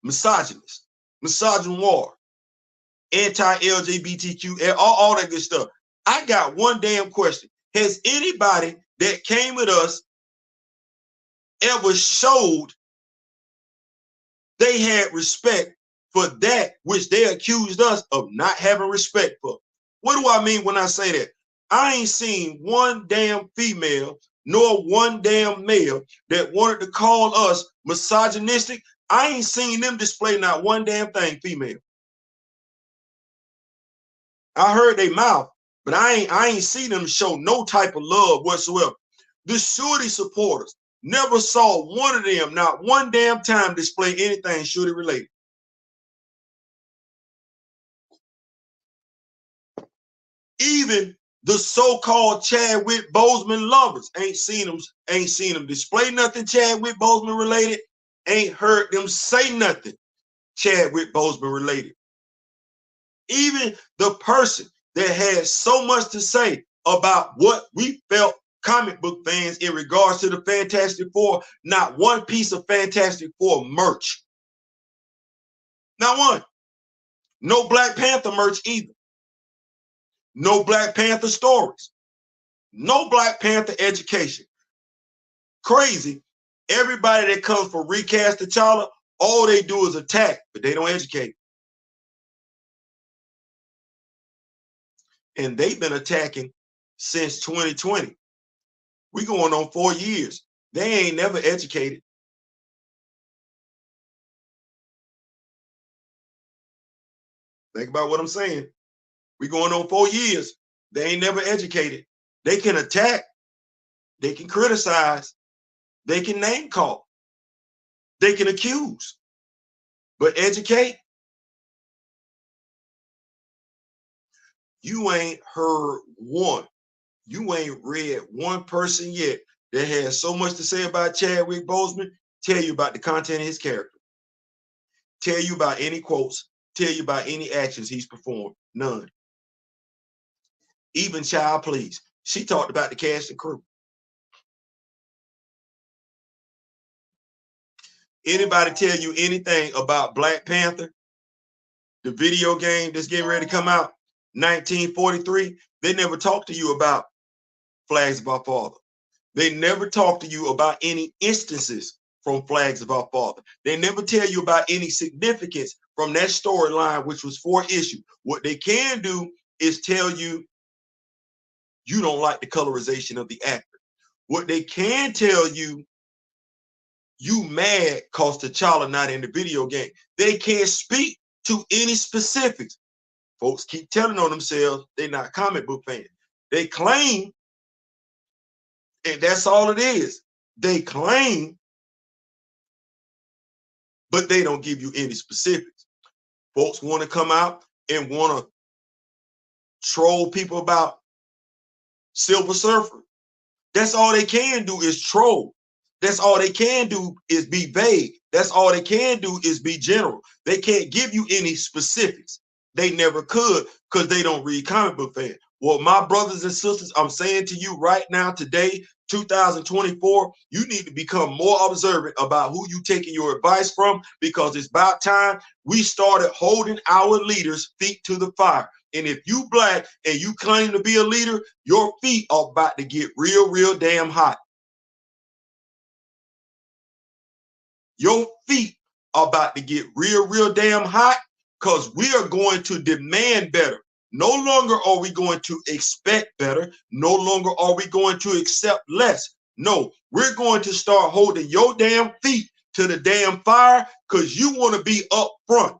Misogynist, misogynoir, anti-LGBTQ, all that good stuff. I got one damn question. Has anybody that came with us ever showed they had respect for that which they accused us of not having respect for? What do I mean when I say that? I ain't seen one damn female nor one damn male that wanted to call us misogynistic. I ain't seen them display not one damn thing female. I heard they mouth, but I ain't seen them show no type of love whatsoever. The Shorty supporters never saw one of them, not one damn time, display anything Shorty related. Even the so-called Chadwick Boseman lovers ain't seen them display nothing Chadwick Boseman related, ain't heard them say nothing Chadwick Boseman related. Even the person that had so much to say about what we felt comic book fans in regards to the Fantastic Four, not one piece of Fantastic Four merch. Not one. No Black Panther merch either. No Black Panther stories. No Black Panther education. Crazy. Everybody that comes for recast T'Challa, all they do is attack, but they don't educate. And they've been attacking since 2020. We going on 4 years. They ain't never educated. Think about what I'm saying. We going on 4 years. They ain't never educated. They can attack. They can criticize. They can name call. They can accuse. But educate? You ain't heard one. You ain't read one person yet that has so much to say about Chadwick Boseman, tell you about the content of his character, tell you about any quotes, tell you about any actions he's performed. None. Even Child Please. She talked about the cast and crew. Anybody tell you anything about Black Panther, the video game that's getting ready to come out, 1943, they never talk to you about Flags of Our Father. They never talk to you about any instances from Flags of Our Father. They never tell you about any significance from that storyline, which was 4 issues. What they can do is tell you you don't like the colorization of the actor. What they can tell you, you mad cause T'Challa not in the video game. They can't speak to any specifics. Folks keep telling on themselves they're not comic book fans. They claim, and that's all it is. They claim, but they don't give you any specifics. Folks want to come out and want to troll people about Silver Surfer. That's all they can do is troll. That's all they can do is be vague. That's all they can do is be general. They can't give you any specifics. They never could because they don't read comic book fans. Well, my brothers and sisters, I'm saying to you right now, today, 2024, you need to become more observant about who you taking your advice from, because it's about time we started holding our leaders' feet to the fire. And if you black and you claim to be a leader, your feet are about to get real damn hot. Your feet are about to get real damn hot, because we are going to demand better. No longer are we going to expect better. No longer are we going to accept less. No, we're going to start holding your damn feet to the damn fire, because you want to be up front.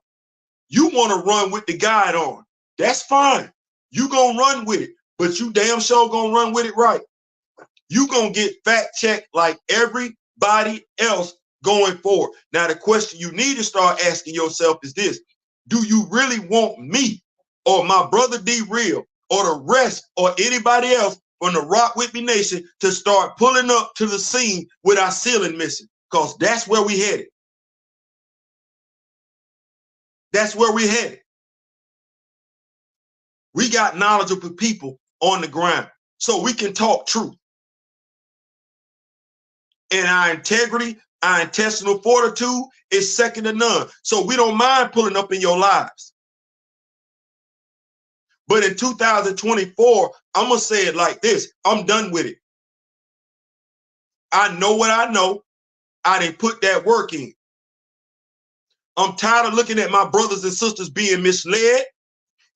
You want to run with the guide on. That's fine. You gonna run with it, but you damn sure gonna run with it right. You gonna get fact checked like everybody else going forward. Now, the question you need to start asking yourself is this: do you really want me or my brother D Real or the rest or anybody else from the Rock With Me Nation to start pulling up to the scene with our ceiling missing? Because that's where we headed. That's where we headed. We got knowledgeable people on the ground, so we can talk truth. And our integrity, our intestinal fortitude is second to none. So we don't mind pulling up in your lives. But in 2024, I'm going to say it like this: I'm done with it. I know what I know. I didn't put that work in. I'm tired of looking at my brothers and sisters being misled.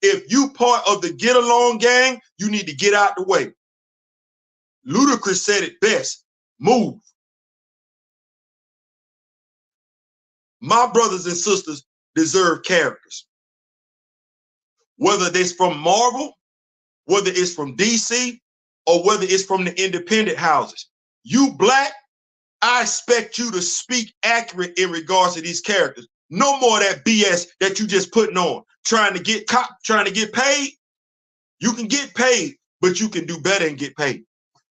If you part of the get along gang, you need to get out the way. Ludacris said it best: move. My brothers and sisters deserve characters. Whether it's from Marvel, whether it's from DC, or whether it's from the independent houses. You black, I expect you to speak accurate in regards to these characters. No more of that BS that you just putting on, trying to get paid. You can get paid, but you can do better and get paid.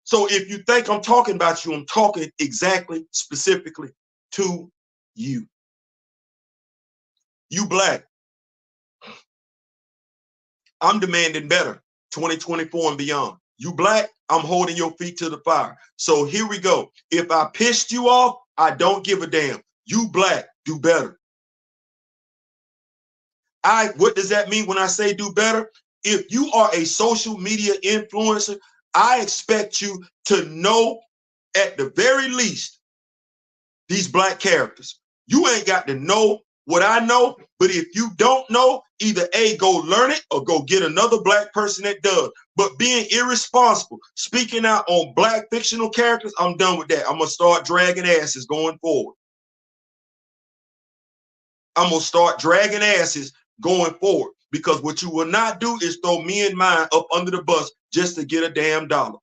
So if you think I'm talking about you, I'm talking exactly, specifically to you. You black. I'm demanding better, 2024 and beyond. You black, I'm holding your feet to the fire. So here we go. If I pissed you off, I don't give a damn. You black, do better. What does that mean when I say do better? If you are a social media influencer, I expect you to know at the very least these black characters. You ain't got to know what I know, but if you don't know, either A, go learn it, or go get another black person that does. But being irresponsible, speaking out on black fictional characters, I'm done with that. I'm going to start dragging asses going forward. I'm going to start dragging asses going forward, because what you will not do is throw me and mine up under the bus just to get a damn dollar,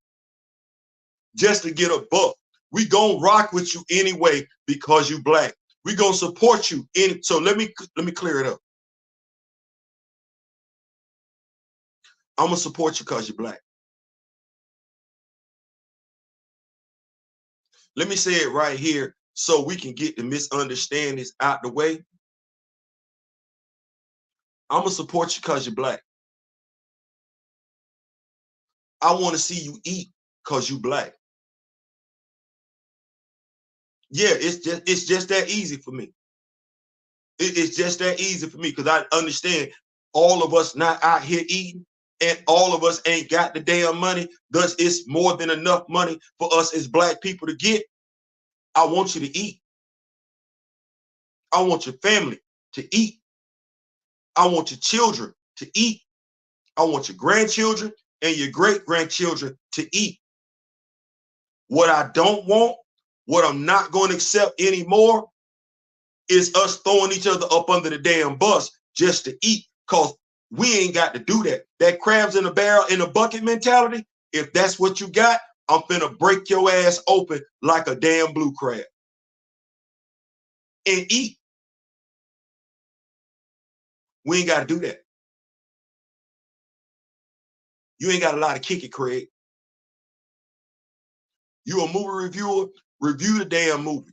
just to get a buck. We gonna rock with you anyway because you black. We gonna support you in. So let me clear it up. I'm gonna support you because you're black. Let me say it right here so we can get the misunderstandings out the way. I'm gonna support you because you're black. I want to see you eat because you black. Yeah, it's just that easy for me. It's just that easy for me, because I understand all of us not out here eating, and all of us ain't got the damn money. Thus, it's more than enough money for us as black people to get. I want you to eat. I want your family to eat. I want your children to eat. I want your grandchildren and your great-grandchildren to eat. What I don't want, what I'm not going to accept anymore, is us throwing each other up under the damn bus just to eat, because we ain't got to do that. That crabs in a barrel in a bucket mentality, if that's what you got, I'm finna break your ass open like a damn blue crab and eat. We ain't got to do that. You ain't got a lot of kick it, Craig. You a movie reviewer, review the damn movie.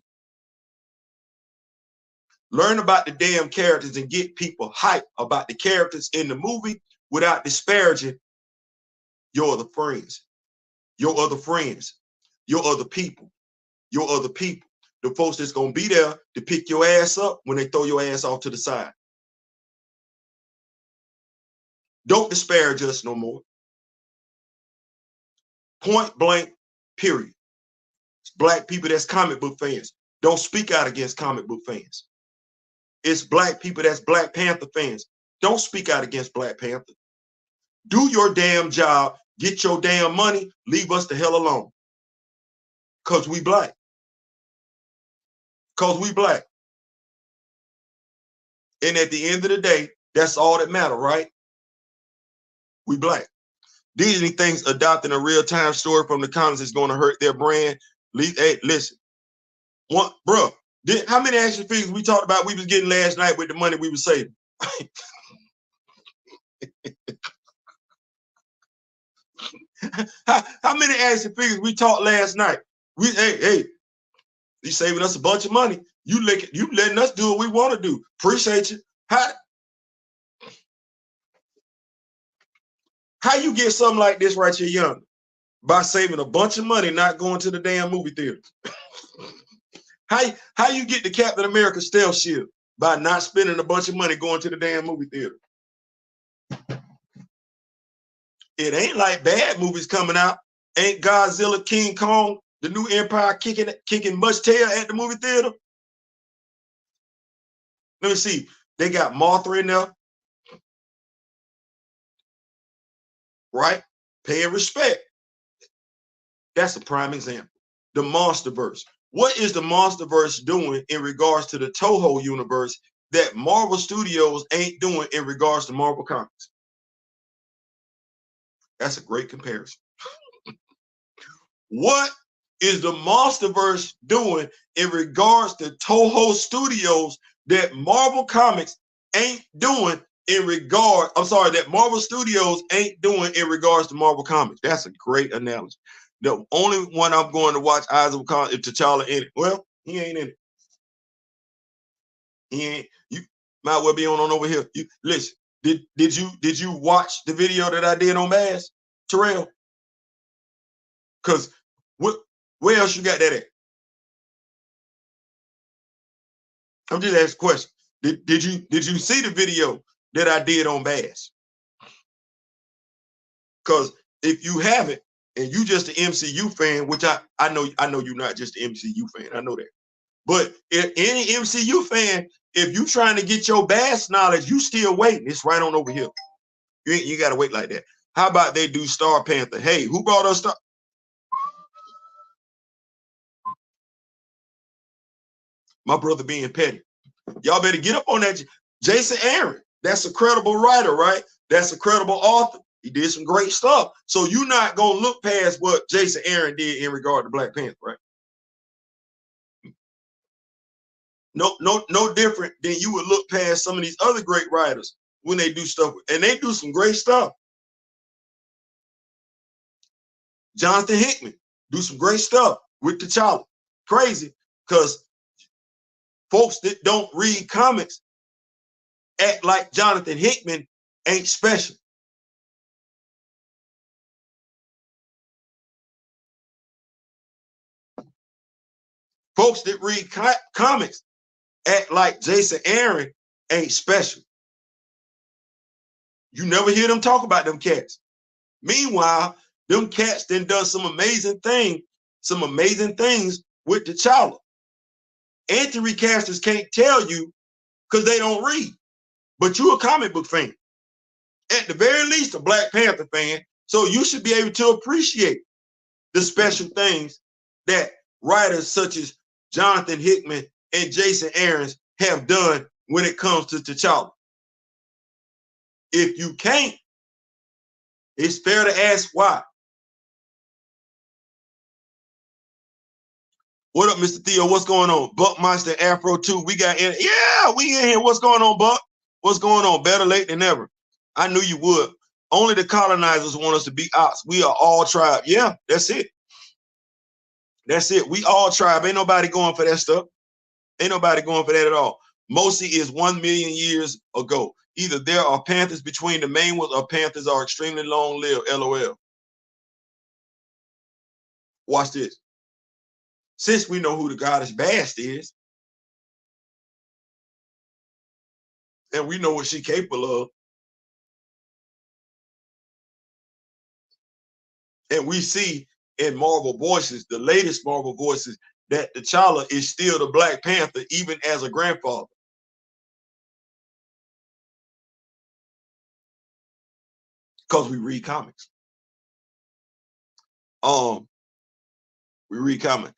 Learn about the damn characters and get people hyped about the characters in the movie without disparaging your other friends, your other friends, your other people, your other people. The folks that's gonna be there to pick your ass up when they throw your ass off to the side. Don't disparage us no more. Point blank, period. It's black people that's comic book fans. Don't speak out against comic book fans. It's black people that's Black Panther fans. Don't speak out against Black Panther. Do your damn job, get your damn money, leave us the hell alone. Because we black. Because we black. And at the end of the day, that's all that matters, right? We black. These things adopting a real-time story from the comics is going to hurt their brand. Hey, listen. Bro, how many action figures we talked about we was getting last night with the money we was saving? How many action figures we talked last night? Hey, you saving us a bunch of money. You letting us do what we want to do. Appreciate you. How you get something like this right here young? By saving a bunch of money, not going to the damn movie theater. How you get the Captain America stealth shield? By not spending a bunch of money going to the damn movie theater. It ain't like bad movies coming out. Ain't Godzilla, King Kong, the new Empire kicking much tail at the movie theater? Let me see. They got Mothra in there. Right? Paying respect. That's a prime example. The Monsterverse. What is the Monsterverse doing in regards to the Toho universe that Marvel Studios ain't doing in regards to Marvel Comics? That's a great comparison. What is the Monsterverse doing in regards to Toho Studios that Marvel Comics ain't doing that Marvel Studios ain't doing in regards to Marvel Comics? That's a great analogy. The only one I'm going to watch Eyes of Wakanda is T'Challa in it. Well, he ain't in it. He ain't. You might well be on over here. Listen, did you watch the video that I did on Bass, Terrell? Because where else you got that at? I'm just asking a question. Did you see the video that I did on Bass? Because if you haven't, and you just an MCU fan, which I know you're not just an MCU fan, I know that. But if any MCU fan, if you trying to get your Bass knowledge, you still waiting. It's right on over here. You got to wait like that. How about they do Star Panther? Hey, who brought us Star? My brother being petty. Y'all better get up on that. Jason Aaron, that's a credible writer, right? That's a credible author. He did some great stuff. So you're not going to look past what Jason Aaron did in regard to Black Panther, right? No different than you would look past some of these other great writers when they do stuff. And they do some great stuff. Jonathan Hickman do some great stuff with T'Challa. Crazy, because folks that don't read comics act like Jonathan Hickman ain't special. Folks that read comics act like Jason Aaron ain't special. You never hear them talk about them cats. Meanwhile, them cats done some amazing things with T'Challa. Anti-recasters can't tell you because they don't read. But you're a comic book fan. At the very least, a Black Panther fan. So you should be able to appreciate the special things that writers such as Jonathan Hickman and Jason Aaron have done when it comes to T'Challa. If you can't, it's fair to ask why. What up, Mr. Theo? What's going on? Buck Monster Afro 2. We got in. Yeah, we in here. What's going on, Buck? What's going on? Better late than never. I knew you would. Only the colonizers want us to be ops. We are all tribe. Yeah, that's it. That's it. We all tribe. Ain't nobody going for that stuff. Ain't nobody going for that at all. Mosi is 1 million years ago. Either there are panthers between the main ones or panthers are extremely long-lived. LOL. Watch this. Since we know who the goddess Bast is, and we know what she's capable of, and we see in Marvel Voices, the latest Marvel Voices, that T'Challa is still the Black Panther, even as a grandfather. Because we read comics. We read comics.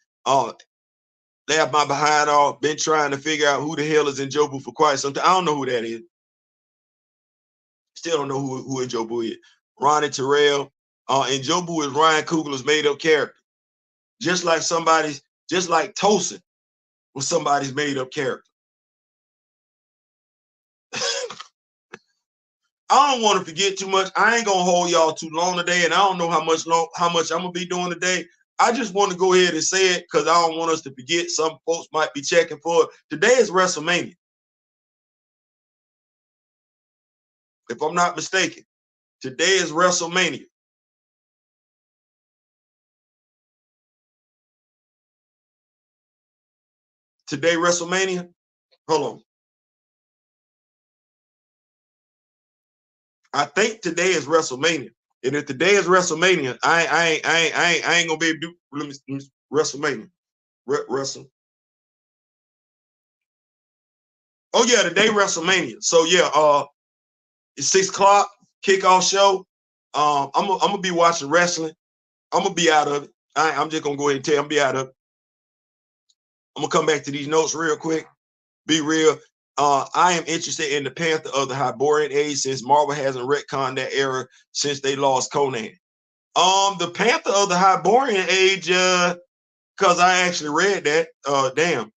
They have my behind off, been trying to figure out who the hell is Njobu for quite some time. I don't know who that is. Still don't know who Njobu is. Ronnie Terrell. Njobu is Ryan Coogler's made-up character. Just like Tosin was somebody's made-up character. I don't want to forget too much. I ain't gonna hold y'all too long today, and I don't know how much I'm gonna be doing today. I just want to go ahead and say it because I don't want us to forget. Some folks might be checking for it. Today is WrestleMania, if I'm not mistaken. Today is WrestleMania. Today, WrestleMania. Hold on. I think today is WrestleMania. And if today is WrestleMania, I ain't gonna be able to do let me WrestleMania. Wrestle. Oh yeah, today WrestleMania. So yeah, it's 6 o'clock kickoff show. I'm gonna be watching wrestling. I'm gonna be out of it. I'm just gonna go ahead and tell you, I'm gonna be out of it. I'm gonna come back to these notes real quick. Be real. I am interested in the Panther of the Hyborian age since Marvel hasn't retconned that era since they lost Conan. The Panther of the Hyborian age, because I actually read that. Damn.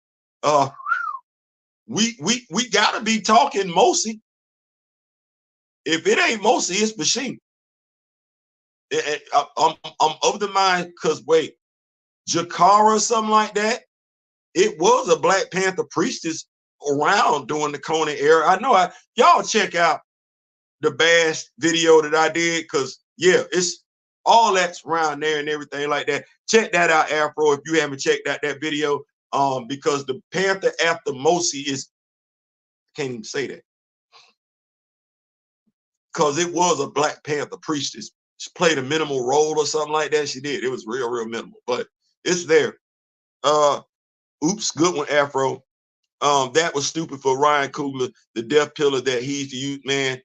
We gotta be talking Mosi. If it ain't Mosi, it's Machine. I'm of the mind because wait, Jakara or something like that. It was a Black Panther priestess around during the Conan era. I know y'all check out the Bash video that I did because yeah, it's all that's around there and everything like that. Check that out, Afro, if you haven't checked out that video. Because the Panther after Mosi is, I can't even say that. Because it was a Black Panther priestess. She played a minimal role or something like that. She did. It was real minimal, but it's there. Oops, good one, Afro. That was stupid for Ryan Coogler, the death pillar that he used to use, man.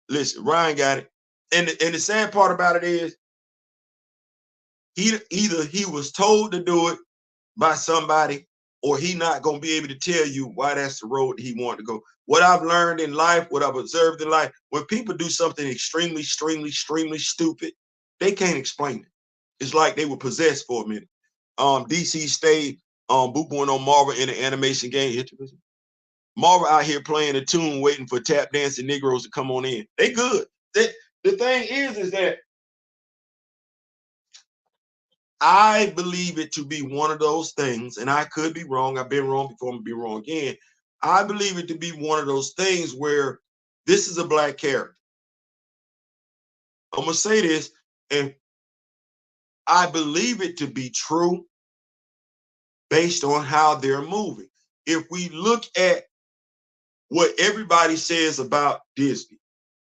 Listen, Ryan got it. And the sad part about it is either he was told to do it by somebody or he not going to be able to tell you why that's the road he wanted to go. What I've learned in life, what I've observed in life, when people do something extremely stupid, they can't explain it. It's like they were possessed for a minute. DC stayed boo-booing on Marvel in the animation game. Marvel out here playing a tune, waiting for tap dancing Negroes to come on in. They good. The thing is that I believe it to be one of those things, and I could be wrong. I've been wrong before, I'm gonna be wrong again. I believe it to be one of those things where this is a Black character. I'm gonna say this, and I believe it to be true based on how they're moving. If we look at what everybody says about Disney,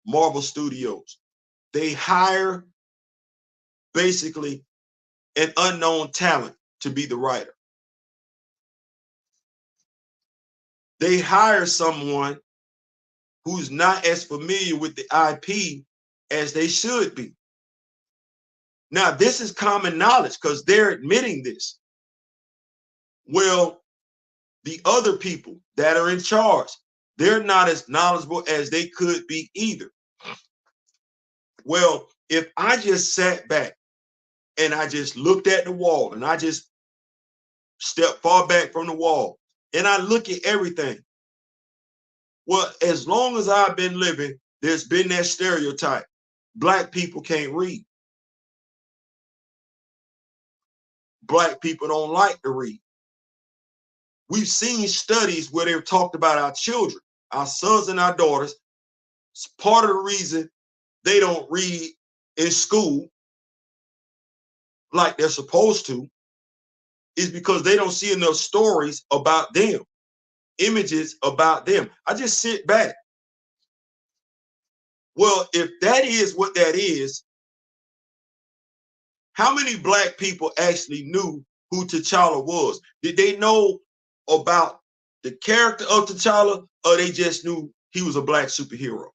Marvel Studios, they hire basically an unknown talent to be the writer. They hire someone who's not as familiar with the IP as they should be. Now, this is common knowledge because they're admitting this. Well, the other people that are in charge, they're not as knowledgeable as they could be either. Well, if I just sat back and I just looked at the wall and I just stepped far back from the wall and I look at everything, well, as long as I've been living, there's been that stereotype. Black people can't read. Black people don't like to read. We've seen studies where they've talked about our children, our sons and our daughters. It's part of the reason they don't read in school like they're supposed to is because they don't see enough stories about them, images about them. I just sit back. Well, if that is what that is, how many black people actually knew who T'Challa was? Did they know about the character of T'Challa, or they just knew he was a black superhero?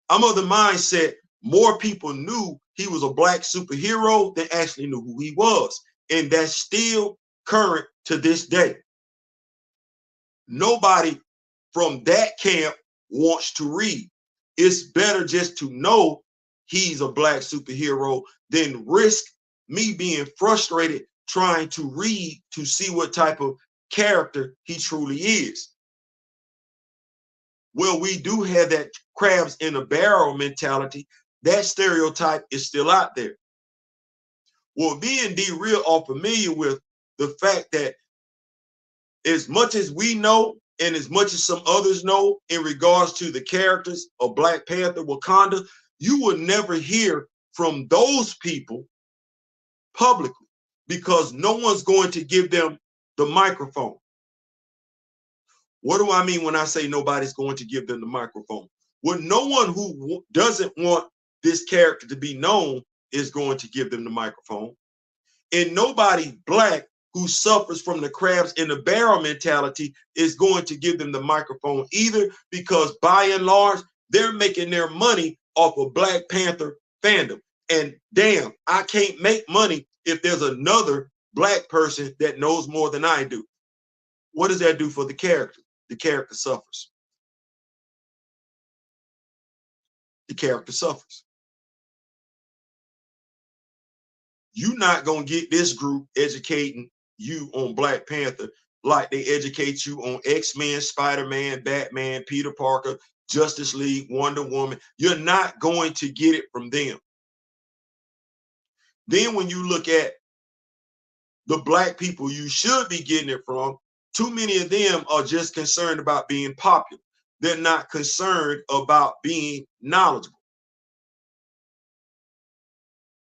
I'm of the mindset more people knew he was a black superhero than actually knew who he was. And that's still current to this day. Nobody from that camp wants to read. It's better just to know he's a black superhero than risk me being frustrated trying to read to see what type of character he truly is. Well, we do have that crabs in a barrel mentality. That stereotype is still out there. Well, me and D Real are familiar with the fact that as much as we know and as much as some others know in regards to the characters of Black Panther, Wakanda, you will never hear from those people publicly because no one's going to give them the microphone. What do I mean when I say nobody's going to give them the microphone? Well, no one who doesn't want this character to be known is going to give them the microphone. And nobody black who suffers from the crabs in the barrel mentality is going to give them the microphone either, because by and large, they're making their money off of Black Panther fandom. And damn, I can't make money if there's another black person that knows more than I do. What does that do for the character? The character suffers. The character suffers. You're not going to get this group educating you on Black Panther like they educate you on X-Men, Spider-Man, Batman, Peter Parker, Justice League, Wonder Woman. You're not going to get it from them. Then when you look at the black people you should be getting it from, too many of them are just concerned about being popular. They're not concerned about being knowledgeable.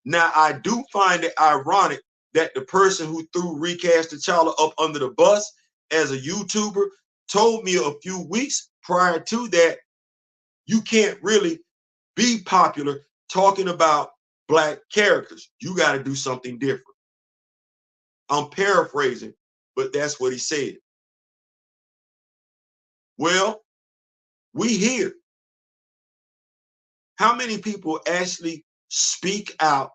Now, I do find it ironic that the person who threw Recast T'Challa up under the bus as a YouTuber told me a few weeks prior to that, you can't really be popular talking about black characters. You got to do something different. I'm paraphrasing, but that's what he said. Well, we hear how many people actually speak out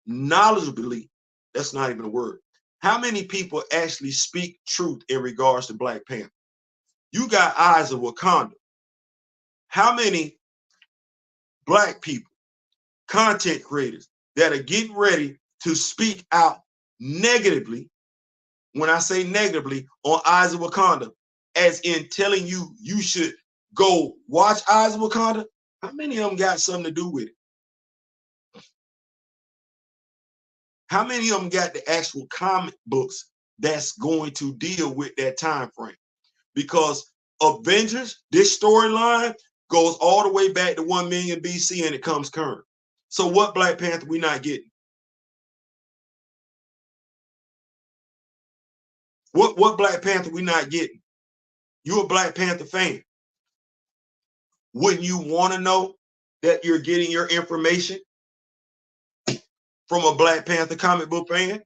knowledgeably. That's not even a word. How many people actually speak truth in regards to Black Panther? You got Eyes of Wakanda. How many black people, content creators, that are getting ready to speak out negatively, when I say negatively, on Eyes of Wakanda, as in telling you you should go watch Eyes of Wakanda? How many of them got something to do with it? How many of them got the actual comic books that's going to deal with that time frame? Because Avengers, this storyline goes all the way back to 1 million BC and it comes current. So what Black Panther we not getting? What Black Panther we not getting? You're a Black Panther fan. Wouldn't you want to know that you're getting your information from a Black Panther comic book fan?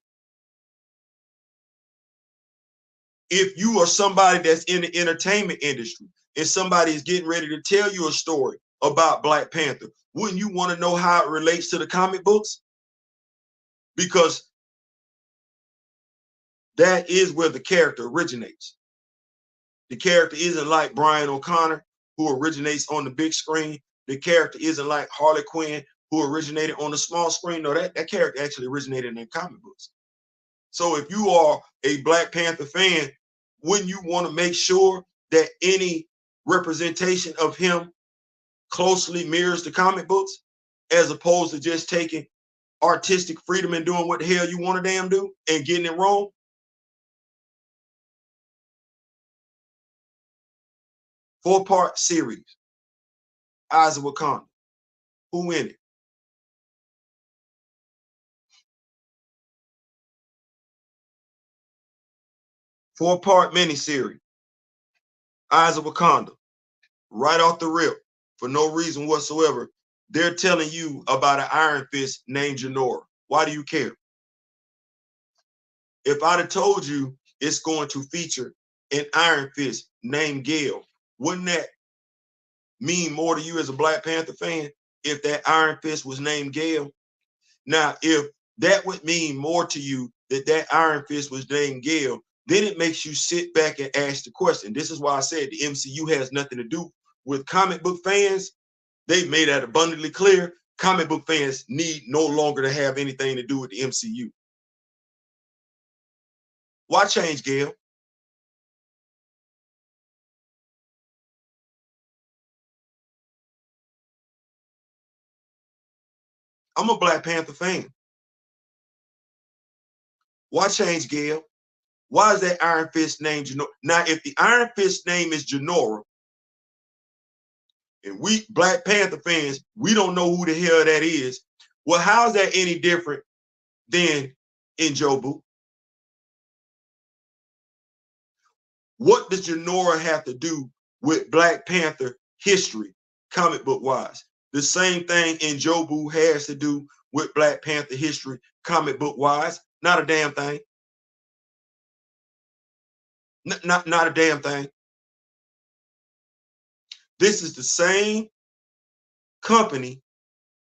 If you are somebody that's in the entertainment industry and somebody is getting ready to tell you a story about Black Panther, wouldn't you want to know how it relates to the comic books? Because that is where the character originates. The character isn't like Brian O'Connor, who originates on the big screen. The character isn't like Harley Quinn, who originated on the small screen. No, that character actually originated in the comic books. So if you are a Black Panther fan, wouldn't you want to make sure that any representation of him closely mirrors the comic books, as opposed to just taking artistic freedom and doing what the hell you want to damn do and getting it wrong? Four-part series, Eyes of Wakanda. Who in it? Four-part miniseries, Eyes of Wakanda. Right off the rip, for no reason whatsoever, they're telling you about an Iron Fist named Janora. Why do you care? If I'd have told you it's going to feature an Iron Fist named Gale, wouldn't that mean more to you as a Black Panther fan if that Iron Fist was named Gale? Now, if that would mean more to you that that Iron Fist was named Gale, then it makes you sit back and ask the question. This is why I said the MCU has nothing to do with comic book fans. They've made that abundantly clear. Comic book fans need no longer to have anything to do with the MCU. Why change, Gale? I'm a Black Panther fan. Why change, Gale? Why is that Iron Fist named Janora? Now, if the Iron Fist name is Janora, and we Black Panther fans, we don't know who the hell that is, well, how's that any different than Njobu? What does Janora have to do with Black Panther history, comic book wise? The same thing Njobu has to do with Black Panther history, comic book wise. Not a damn thing. Not a damn thing. This is the same company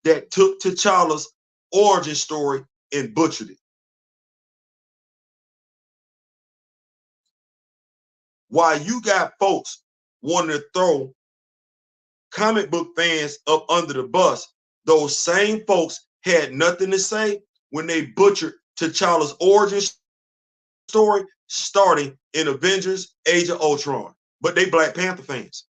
that took T'Challa's origin story and butchered it. Why you got folks wanting to throw comic book fans up under the bus, those same folks had nothing to say when they butchered T'Challa's origin story starting in Avengers Age of Ultron. But they Black Panther fans.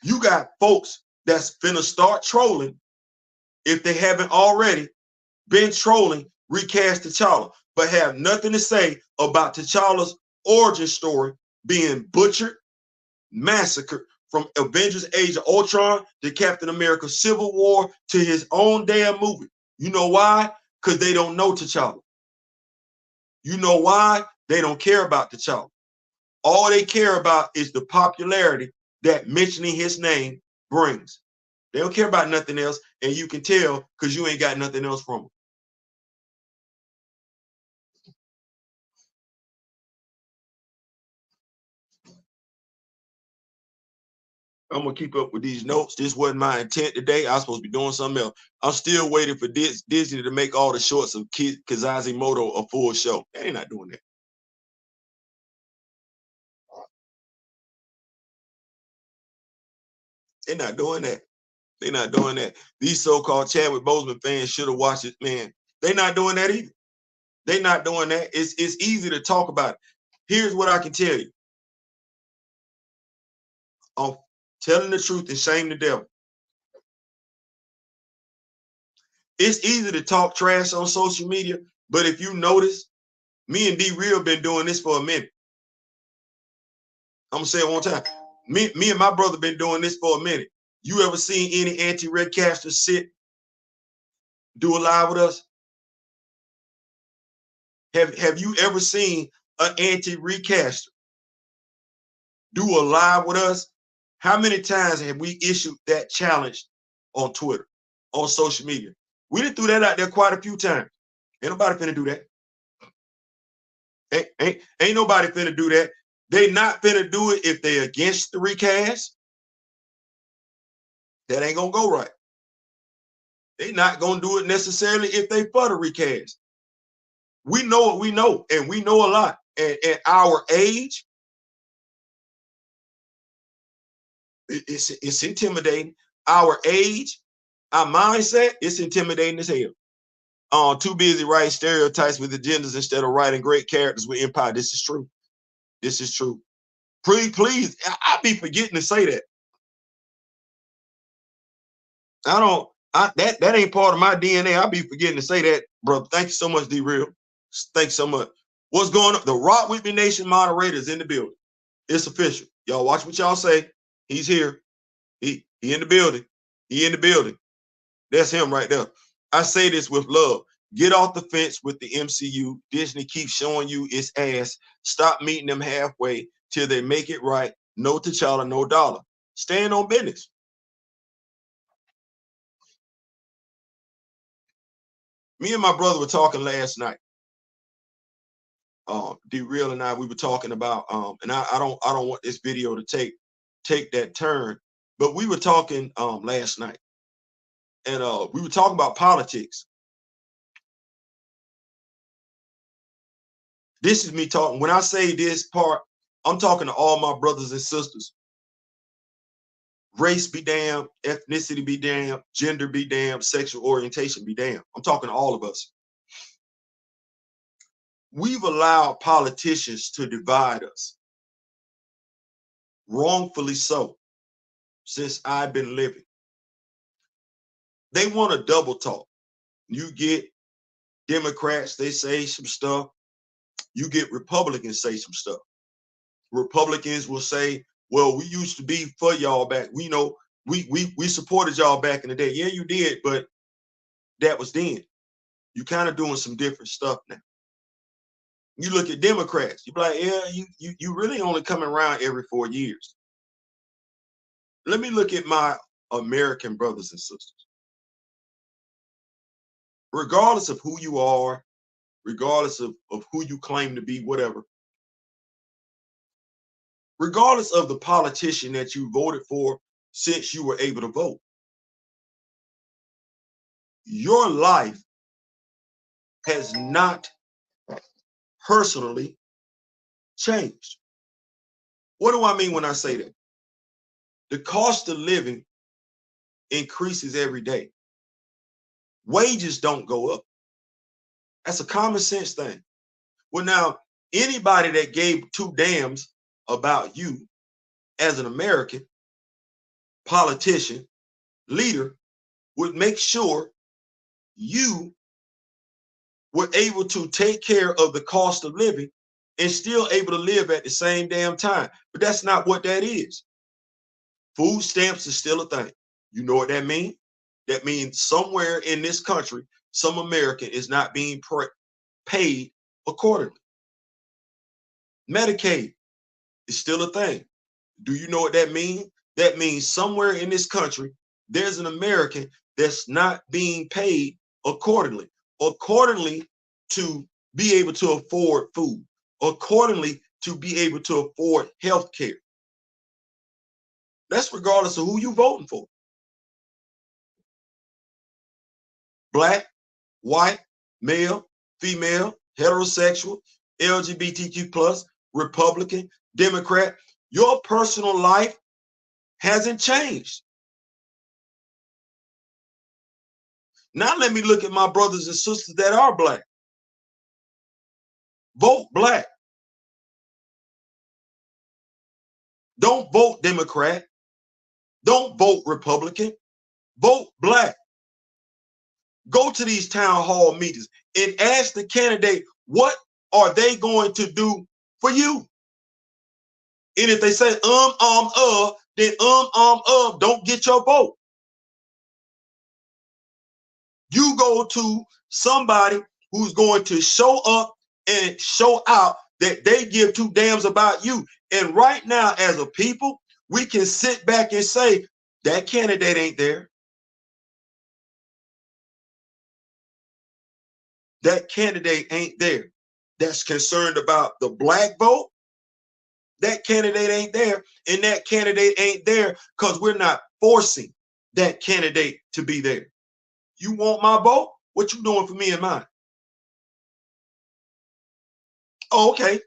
You got folks that's finna start trolling, if they haven't already been trolling recast T'Challa, but have nothing to say about T'Challa's origin story being butchered, massacred from Avengers Age of Ultron to Captain America Civil War to his own damn movie. You know why? Because they don't know T'Challa. You know why? They don't care about T'Challa. All they care about is the popularity that mentioning his name brings. They don't care about nothing else, and you can tell because you ain't got nothing else from them. I'm gonna keep up with these notes. This wasn't my intent today. I was supposed to be doing something else. I'm still waiting for Disney to make all the shorts of Kazazimoto a full show. They're not doing that. They're not doing that. They're not doing that. These so-called Chadwick Boseman fans should have watched it, man. They're not doing that either. They're not doing that. It's easy to talk about it. Here's what I can tell you. I'm telling the truth and shame the devil. It's easy to talk trash on social media, but if you notice, me and D Real been doing this for a minute. I'm gonna say it one time. Me and my brother been doing this for a minute. You ever seen any anti-redcaster sit, do a live with us? Have you ever seen an anti-recaster do a live with us? How many times have we issued that challenge on Twitter, on social media? We done threw that out there quite a few times. Ain't nobody finna do that. Ain't nobody finna do that. They not finna do it if they against the recast. That ain't gonna go right. They not gonna do it necessarily if they for the recast. We know what we know, and we know a lot. And at our age, it's intimidating. Our age, our mindset, it's intimidating as hell. Too busy writing stereotypes with agendas instead of writing great characters with empire. This is true. This is true. Please, I be forgetting to say that. That ain't part of my DNA. I be forgetting to say that, bro. Thank you so much, D Real. Thanks so much. What's going on? The Rock With Me Nation moderators in the building. It's official. Y'all watch what y'all say. He's here. He in the building. He in the building. That's him right there. I say this with love. Get off the fence with the MCU. Disney keeps showing you its ass. Stop meeting them halfway till they make it right. No T'Challa, no dollar. Stand on business. Me and my brother were talking last night. D Real and I, we were talking about, and I don't want this video to take that turn, but we were talking last night, and we were talking about politics. This is me talking. When I say this part, I'm talking to all my brothers and sisters. Race be damned, ethnicity be damned, gender be damned, sexual orientation be damned. I'm talking to all of us. We've allowed politicians to divide us, wrongfully so, since I've been living. They want to double talk. You get Democrats, they say some stuff. You get Republicans say some stuff. Republicans will say, well, we used to be for y'all back. We know we supported y'all back in the day. Yeah, you did, but that was then. You kind of doing some different stuff now. You look at Democrats, you be like, yeah, you really only come around every 4 years. Let me look at my American brothers and sisters. Regardless of who you are, regardless of who you claim to be, whatever, regardless of the politician that you voted for since you were able to vote, your life has not personally changed. What do I mean when I say that? The cost of living increases every day. Wages don't go up. That's a common sense thing. Well, now, anybody that gave two damns about you as an American politician, leader, would make sure you were able to take care of the cost of living and still able to live at the same damn time. But that's not what that is. Food stamps is still a thing. You know what that means? That means somewhere in this country, some American is not being paid accordingly. Medicaid is still a thing. Do you know what that means? That means somewhere in this country, there's an American that's not being paid accordingly to be able to afford food, accordingly to be able to afford health care. That's regardless of who you voting for. Black, white, male, female, heterosexual, LGBTQ plus, Republican, Democrat. Your personal life hasn't changed. Now let me look at my brothers and sisters that are black. Vote black. Don't vote Democrat. Don't vote Republican. Vote black. Go to these town hall meetings and ask the candidate, what are they going to do for you? And if they say, then don't get your vote. You go to somebody who's going to show up and show out that they give two damns about you. And right now, as a people, we can sit back and say, that candidate ain't there. That candidate ain't there. That's concerned about the black vote. That candidate ain't there. And that candidate ain't there because we're not forcing that candidate to be there. You want my vote? What you doing for me and mine? Oh, okay.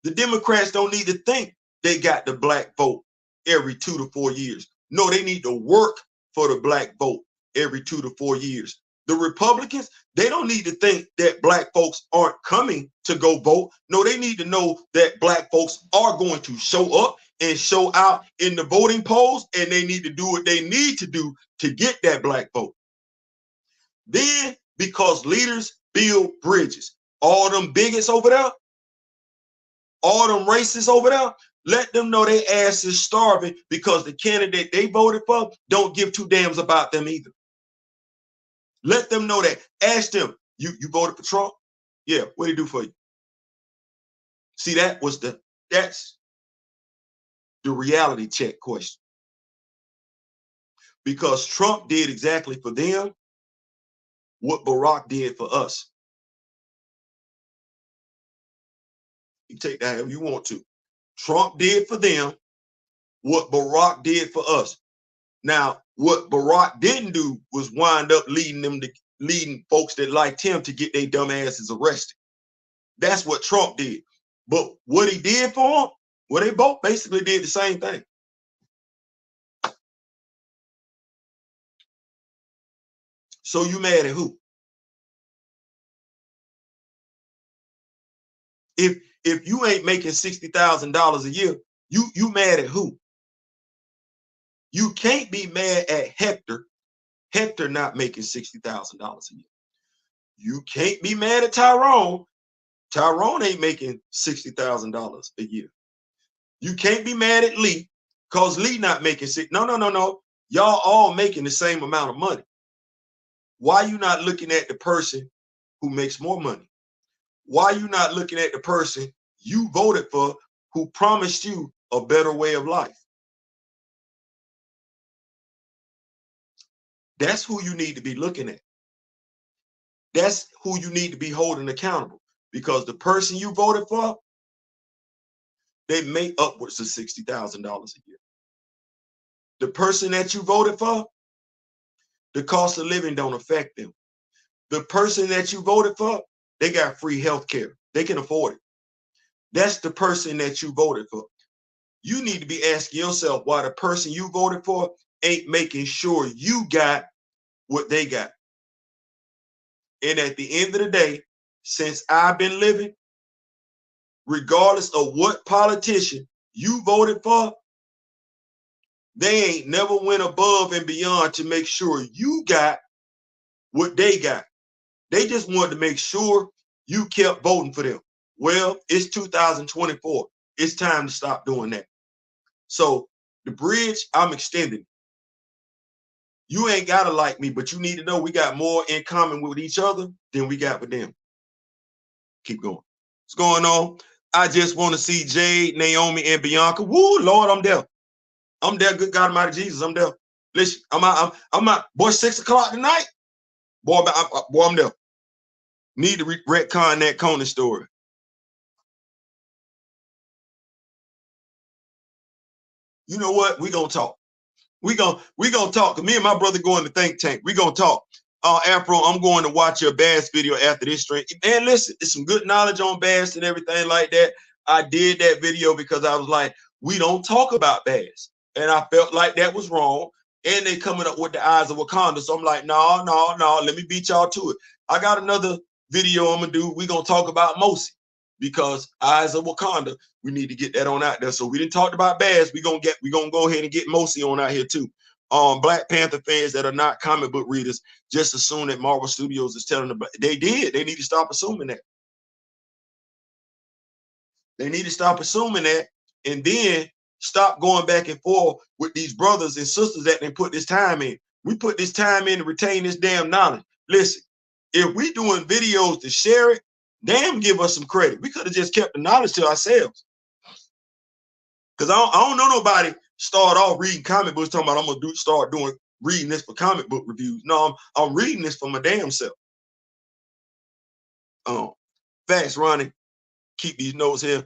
The Democrats don't need to think they got the black vote every 2 to 4 years. No, they need to work for the black vote every 2 to 4 years. The Republicans, they don't need to think that black folks aren't coming to go vote. No, they need to know that black folks are going to show up and show out in the voting polls, and they need to do what they need to do to get that black vote. Then, because leaders build bridges, all them bigots over there, all them racists over there, let them know their ass is starving because the candidate they voted for don't give two damns about them either. Let them know that. Ask them, you voted for Trump? Yeah, what did he do for you? See, that's the reality check question. Because Trump did exactly for them what Barack did for us. You take that however you want to. Trump did for them what Barack did for us. Now, what Barack didn't do was wind up leading folks that liked him to get their dumb asses arrested. That's what Trump did. But what he did for them, well, they both basically did the same thing. So you mad at who? If you ain't making $60,000 a year, you mad at who? You can't be mad at Hector. Hector not making $60,000 a year. You can't be mad at Tyrone. Tyrone ain't making $60,000 a year. You can't be mad at Lee because Lee not making $60,000. No. Y'all all making the same amount of money. Why you not looking at the person who makes more money? Why you not looking at the person you voted for who promised you a better way of life? That's who you need to be looking at. That's who you need to be holding accountable, because the person you voted for, they make upwards of $60,000 a year. The person that you voted for, the cost of living don't affect them. The person that you voted for, they got free health care. They can afford it. That's the person that you voted for. You need to be asking yourself why the person you voted for ain't making sure you got what they got. And at the end of the day, since I've been living, regardless of what politician you voted for, they ain't never went above and beyond to make sure you got what they got. They just wanted to make sure you kept voting for them. Well, it's 2024. It's time to stop doing that. So the bridge, I'm extending. You ain't gotta like me, but you need to know we got more in common with each other than we got with them. Keep going. What's going on? I just want to see Jade, Naomi, and Bianca. Woo, Lord, I'm there. I'm there. Good God Almighty Jesus, I'm there. Listen, I'm out. Boy, 6 o'clock tonight. Boy, I'm there. Need to retcon that Conan story. You know what? We gonna talk. We gonna talk. Me and my brother go in the think tank. We gonna talk. Afro, I'm going to watch your Bass video after this stream. Man, listen, it's some good knowledge on Bass and everything like that. I did that video because I was like, we don't talk about Bass. And I felt like that was wrong. And they coming up with the Eyes of Wakanda. So I'm like, no, let me beat y'all to it. I got another video I'm gonna do. We're gonna talk about Mosi, because Eyes of Wakanda, we need to get that on out there. So we didn't talk about Bass. We're gonna go ahead and get Mosi on out here too. Black Panther fans that are not comic book readers just assume that Marvel Studios is telling them. They did. They need to stop assuming that. They need to stop assuming that, and then stop going back and forth with these brothers and sisters that they put this time in. We put this time in to retain this damn knowledge. Listen, if we doing videos to share it, damn, give us some credit. We could have just kept the knowledge to ourselves. Because I don't know nobody start off reading comic books talking about I'm gonna start reading this for comic book reviews. No, I'm reading this for my damn self. Facts, Ronnie. Keep these notes here.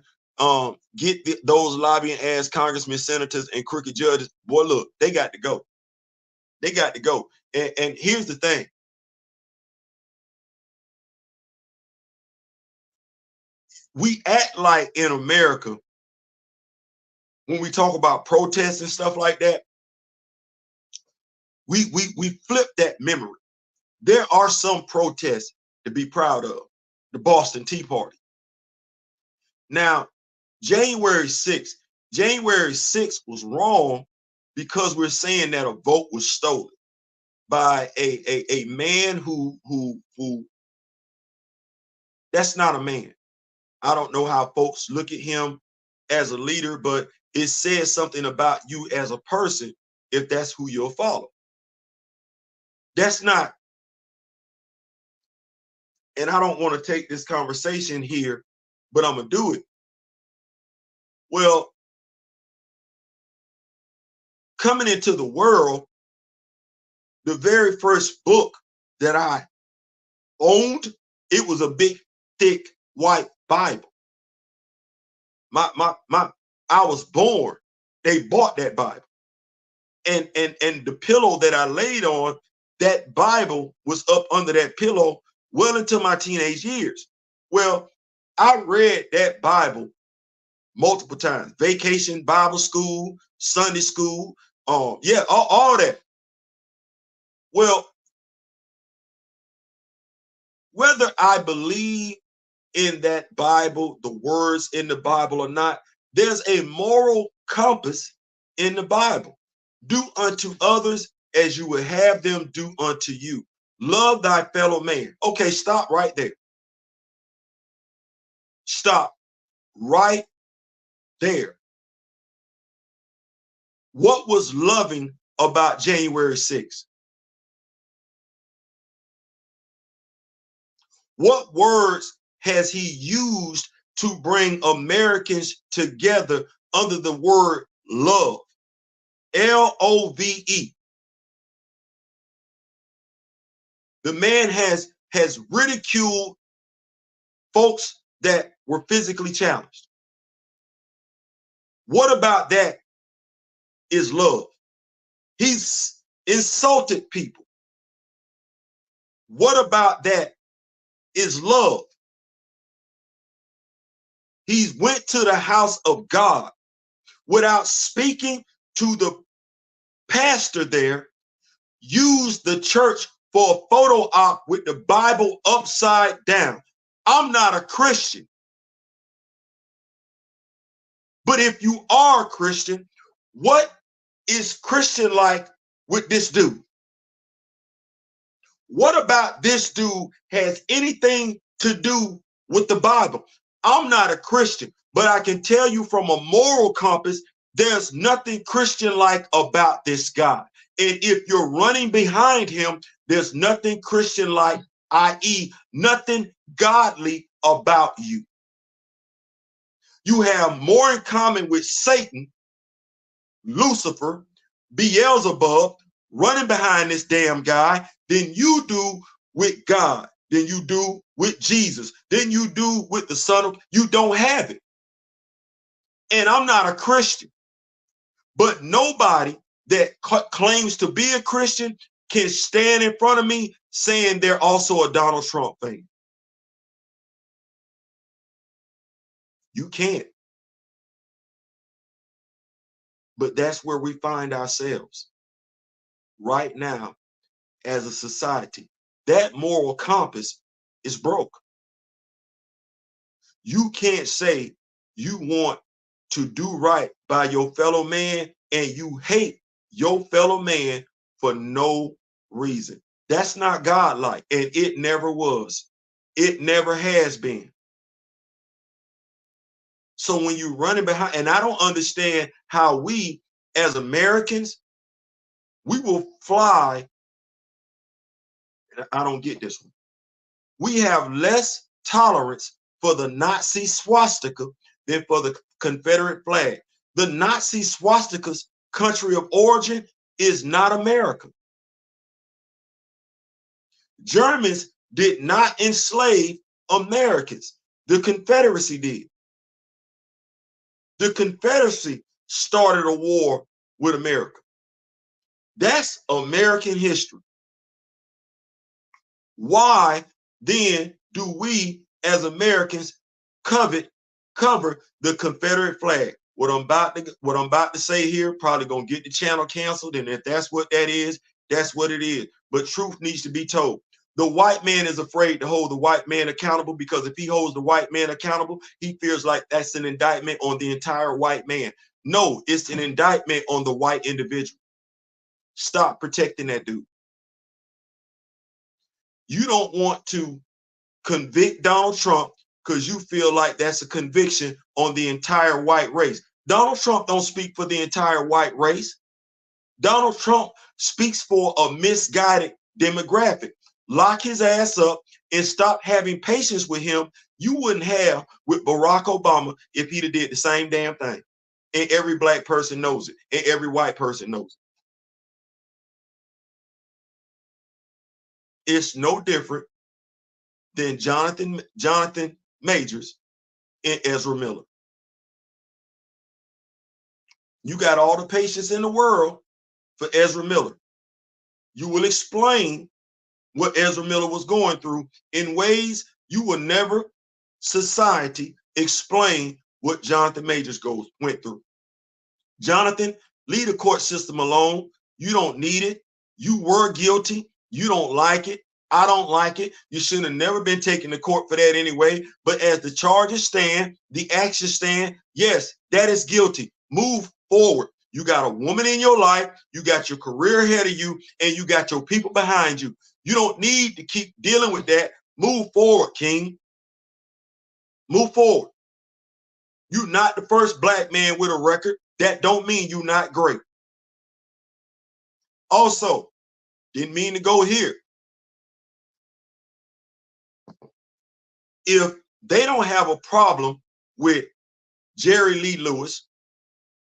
Get those lobbying ass congressmen, senators, and crooked judges. Boy, look, they got to go. They got to go. And here's the thing. we act like in America, when we talk about protests and stuff like that, we flip that memory. There are some protests to be proud of. The Boston Tea Party. Now, January 6th was wrong because we're saying that a vote was stolen by a man who that's not a man. I don't know how folks look at him as a leader, but it says something about you as a person if that's who you'll follow. That's not, and I don't want to take this conversation here, but I'm gonna do it. Well, coming into the world, the very first book that I owned, it was a big, thick, white Bible. I was born, they bought that Bible. And the pillow that I laid on, that Bible was up under that pillow well into my teenage years. Well, I read that Bible multiple times. Vacation Bible school, Sunday school, yeah, all that. Well, whether I believe in that Bible, the words in the Bible or not, there's a moral compass in the Bible. Do unto others as you would have them do unto you. Love thy fellow man. Okay, stop right there. Stop right there. What was loving about January 6th? What words has he used to bring Americans together under the word love? Love. The man has ridiculed folks that were physically challenged. What about that is love? He's insulted people. What about that is love? He went to the house of God without speaking to the pastor there, used the church for a photo op with the Bible upside down. I'm not a Christian. But if you are a Christian, what is Christian like with this dude? What about this dude has anything to do with the Bible? I'm not a Christian, but I can tell you from a moral compass, there's nothing Christian-like about this guy. And if you're running behind him, there's nothing Christian-like, i.e., nothing godly about you. You have more in common with Satan, Lucifer, Beelzebub, running behind this damn guy than you do with God, than you do with Jesus, than you do with the Son of, you don't have it. And I'm not a Christian, but nobody that claims to be a Christian can stand in front of me saying they're also a Donald Trump fan. You can't. But that's where we find ourselves right now as a society. That moral compass is broke. You can't say you want to do right by your fellow man and you hate your fellow man for no reason. That's not godlike, and it never was. It never has been. So when you're running behind, and I don't understand how we as Americans, we will fly. I don't get this one. We have less tolerance for the Nazi swastika than for the Confederate flag. The Nazi swastika's country of origin is not America. Germans did not enslave Americans. The Confederacy did. The Confederacy started a war with America. That's American history. Why then do we as Americans cover the Confederate flag. What I'm about to say here probably gonna get the channel canceled, and if that's what that is, that's what it is. But truth needs to be told. The white man is afraid to hold the white man accountable, because if he holds the white man accountable, he feels like that's an indictment on the entire white man. No, it's an indictment on the white individual. Stop protecting that dude. You don't want to convict Donald Trump because you feel like that's a conviction on the entire white race. Donald Trump don't speak for the entire white race. Donald Trump speaks for a misguided demographic. Lock his ass up and stop having patience with him. You wouldn't have with Barack Obama if he'd have did the same damn thing. And every black person knows it, and every white person knows it. It's no different than Jonathan Majors and Ezra Miller. You got all the patience in the world for Ezra Miller. You will explain what Ezra Miller was going through in ways you will never, society, explain what Jonathan Majors went through. Jonathan, leave the court system alone. You don't need it. You were guilty. You don't like it. I don't like it. You should have never been taken to court for that anyway. But as the charges stand, the actions stand, yes, that is guilty. Move forward. You got a woman in your life, you got your career ahead of you, and you got your people behind you. You don't need to keep dealing with that. Move forward, King. Move forward. You're not the first black man with a record. That don't mean you're not great. Also, didn't mean to go here. If they don't have a problem with Jerry Lee Lewis,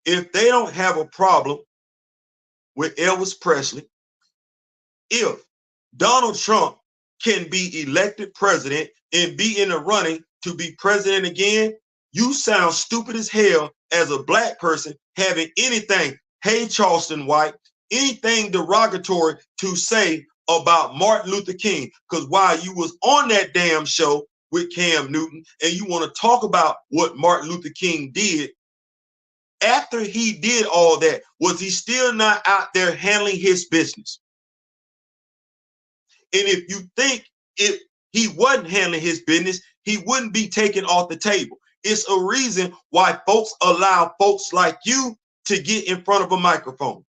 if they don't have a problem with Elvis Presley, if Donald Trump can be elected president and be in the running to be president again, you sound stupid as hell as a black person having anything, hey Charleston White, anything derogatory to say about Martin Luther King. Because while you was on that damn show with Cam Newton and you want to talk about what Martin Luther King did, after he did all that, was he still not out there handling his business? And if you think if he wasn't handling his business, he wouldn't be taken off the table. It's a reason why folks allow folks like you to get in front of a microphone,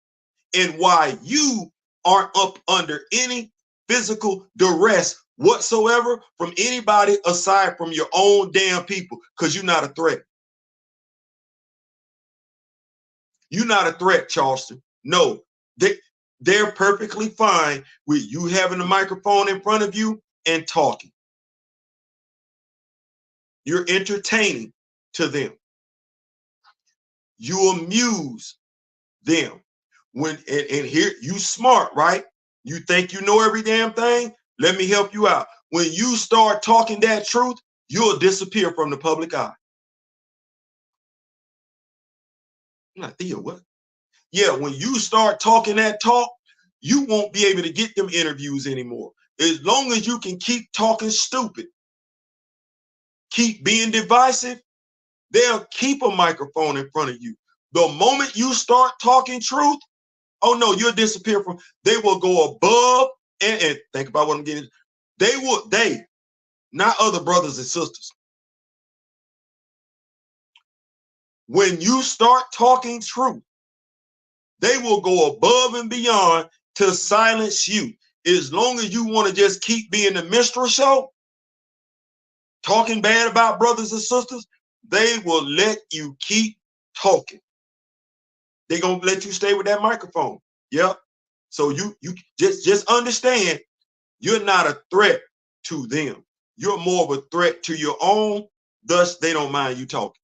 and why you aren't up under any physical duress whatsoever from anybody aside from your own damn people, because you're not a threat. You're not a threat, Charleston. No, they're perfectly fine with you having a microphone in front of you and talking. You're entertaining to them. You amuse them. And here, you smart, right? You think you know every damn thing? Let me help you out. When you start talking that truth, you'll disappear from the public eye. I'm like, Theo, what? Yeah, when you start talking that talk, you won't be able to get them interviews anymore. As long as you can keep talking stupid, keep being divisive, they'll keep a microphone in front of you. The moment you start talking truth, oh no, you'll disappear from, they will go above and think about what I'm getting. They, not other brothers and sisters. When you start talking truth, they will go above and beyond to silence you. As long as you want to just keep being the minstrel show, talking bad about brothers and sisters, they will let you keep talking. They're gonna let you stay with that microphone. Yep. So you just understand, you're not a threat to them. You're more of a threat to your own, thus they don't mind you talking.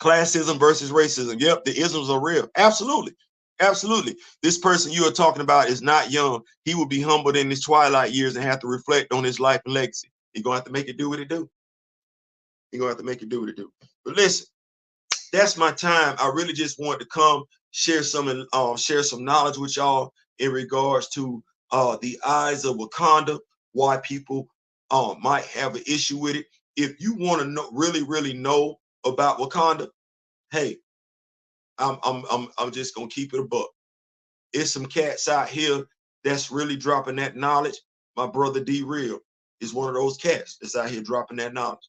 Classism versus racism. Yep, the isms are real. Absolutely. Absolutely. This person you are talking about is not young. He will be humbled in his twilight years and have to reflect on his life and legacy. He's gonna have to make it do what it do. He's gonna have to make it do what it do. But listen, that's my time. I really just wanted to come share some knowledge with y'all in regards to the Eyes of Wakanda, why people might have an issue with it. if you want to know, really know about Wakanda, hey, I'm just gonna keep it a buck. It's some cats out here that's really dropping that knowledge. My brother D Real is one of those cats that's out here dropping that knowledge.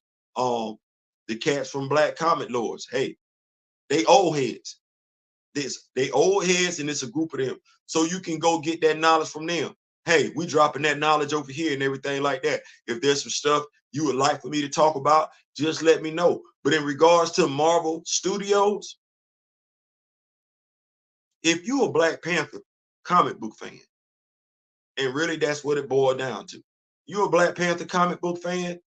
The cats from Black Comic Lords, hey, they old heads. They old heads, and it's a group of them. So you can go get that knowledge from them. Hey, we dropping that knowledge over here and everything like that. If there's some stuff you would like for me to talk about, just let me know. But in regards to Marvel Studios, if you're a Black Panther comic book fan, and really that's what it boiled down to, you're a Black Panther comic book fan,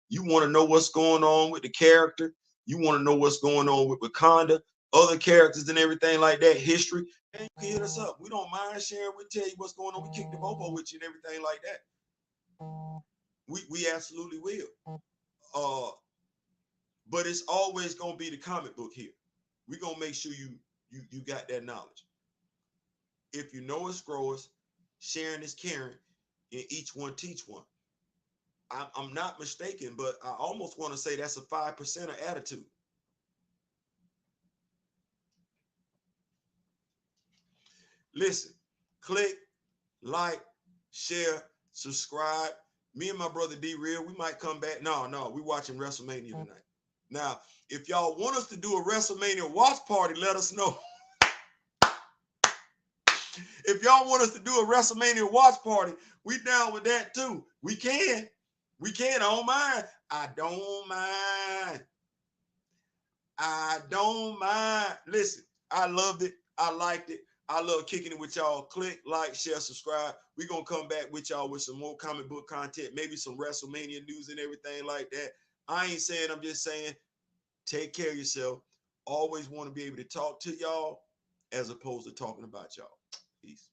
you want to know what's going on with the character, you want to know what's going on with Wakanda, other characters and everything like that, history, and you can hit us up. We don't mind sharing. We'll tell you what's going on. We kick the bobo with you and everything like that. We absolutely will. But it's always gonna be the comic book here. We're gonna make sure you got that knowledge. If you know it's growers, sharing is caring, and each one teach one. I'm not mistaken, but I almost want to say that's a 5% of attitude. Listen, click, like, share, subscribe. Me and my brother D Real, we might come back. No, we watching WrestleMania tonight. Now, if y'all want us to do a WrestleMania watch party, let us know. If y'all want us to do a WrestleMania watch party, we down with that too. We can. I don't mind. I don't mind. I don't mind. Listen, I loved it. I liked it. I love kicking it with y'all. Click, like, share, subscribe. We're going to come back with y'all with some more comic book content, maybe some WrestleMania news and everything like that. I ain't saying, I'm just saying, take care of yourself. Always want to be able to talk to y'all as opposed to talking about y'all. Peace.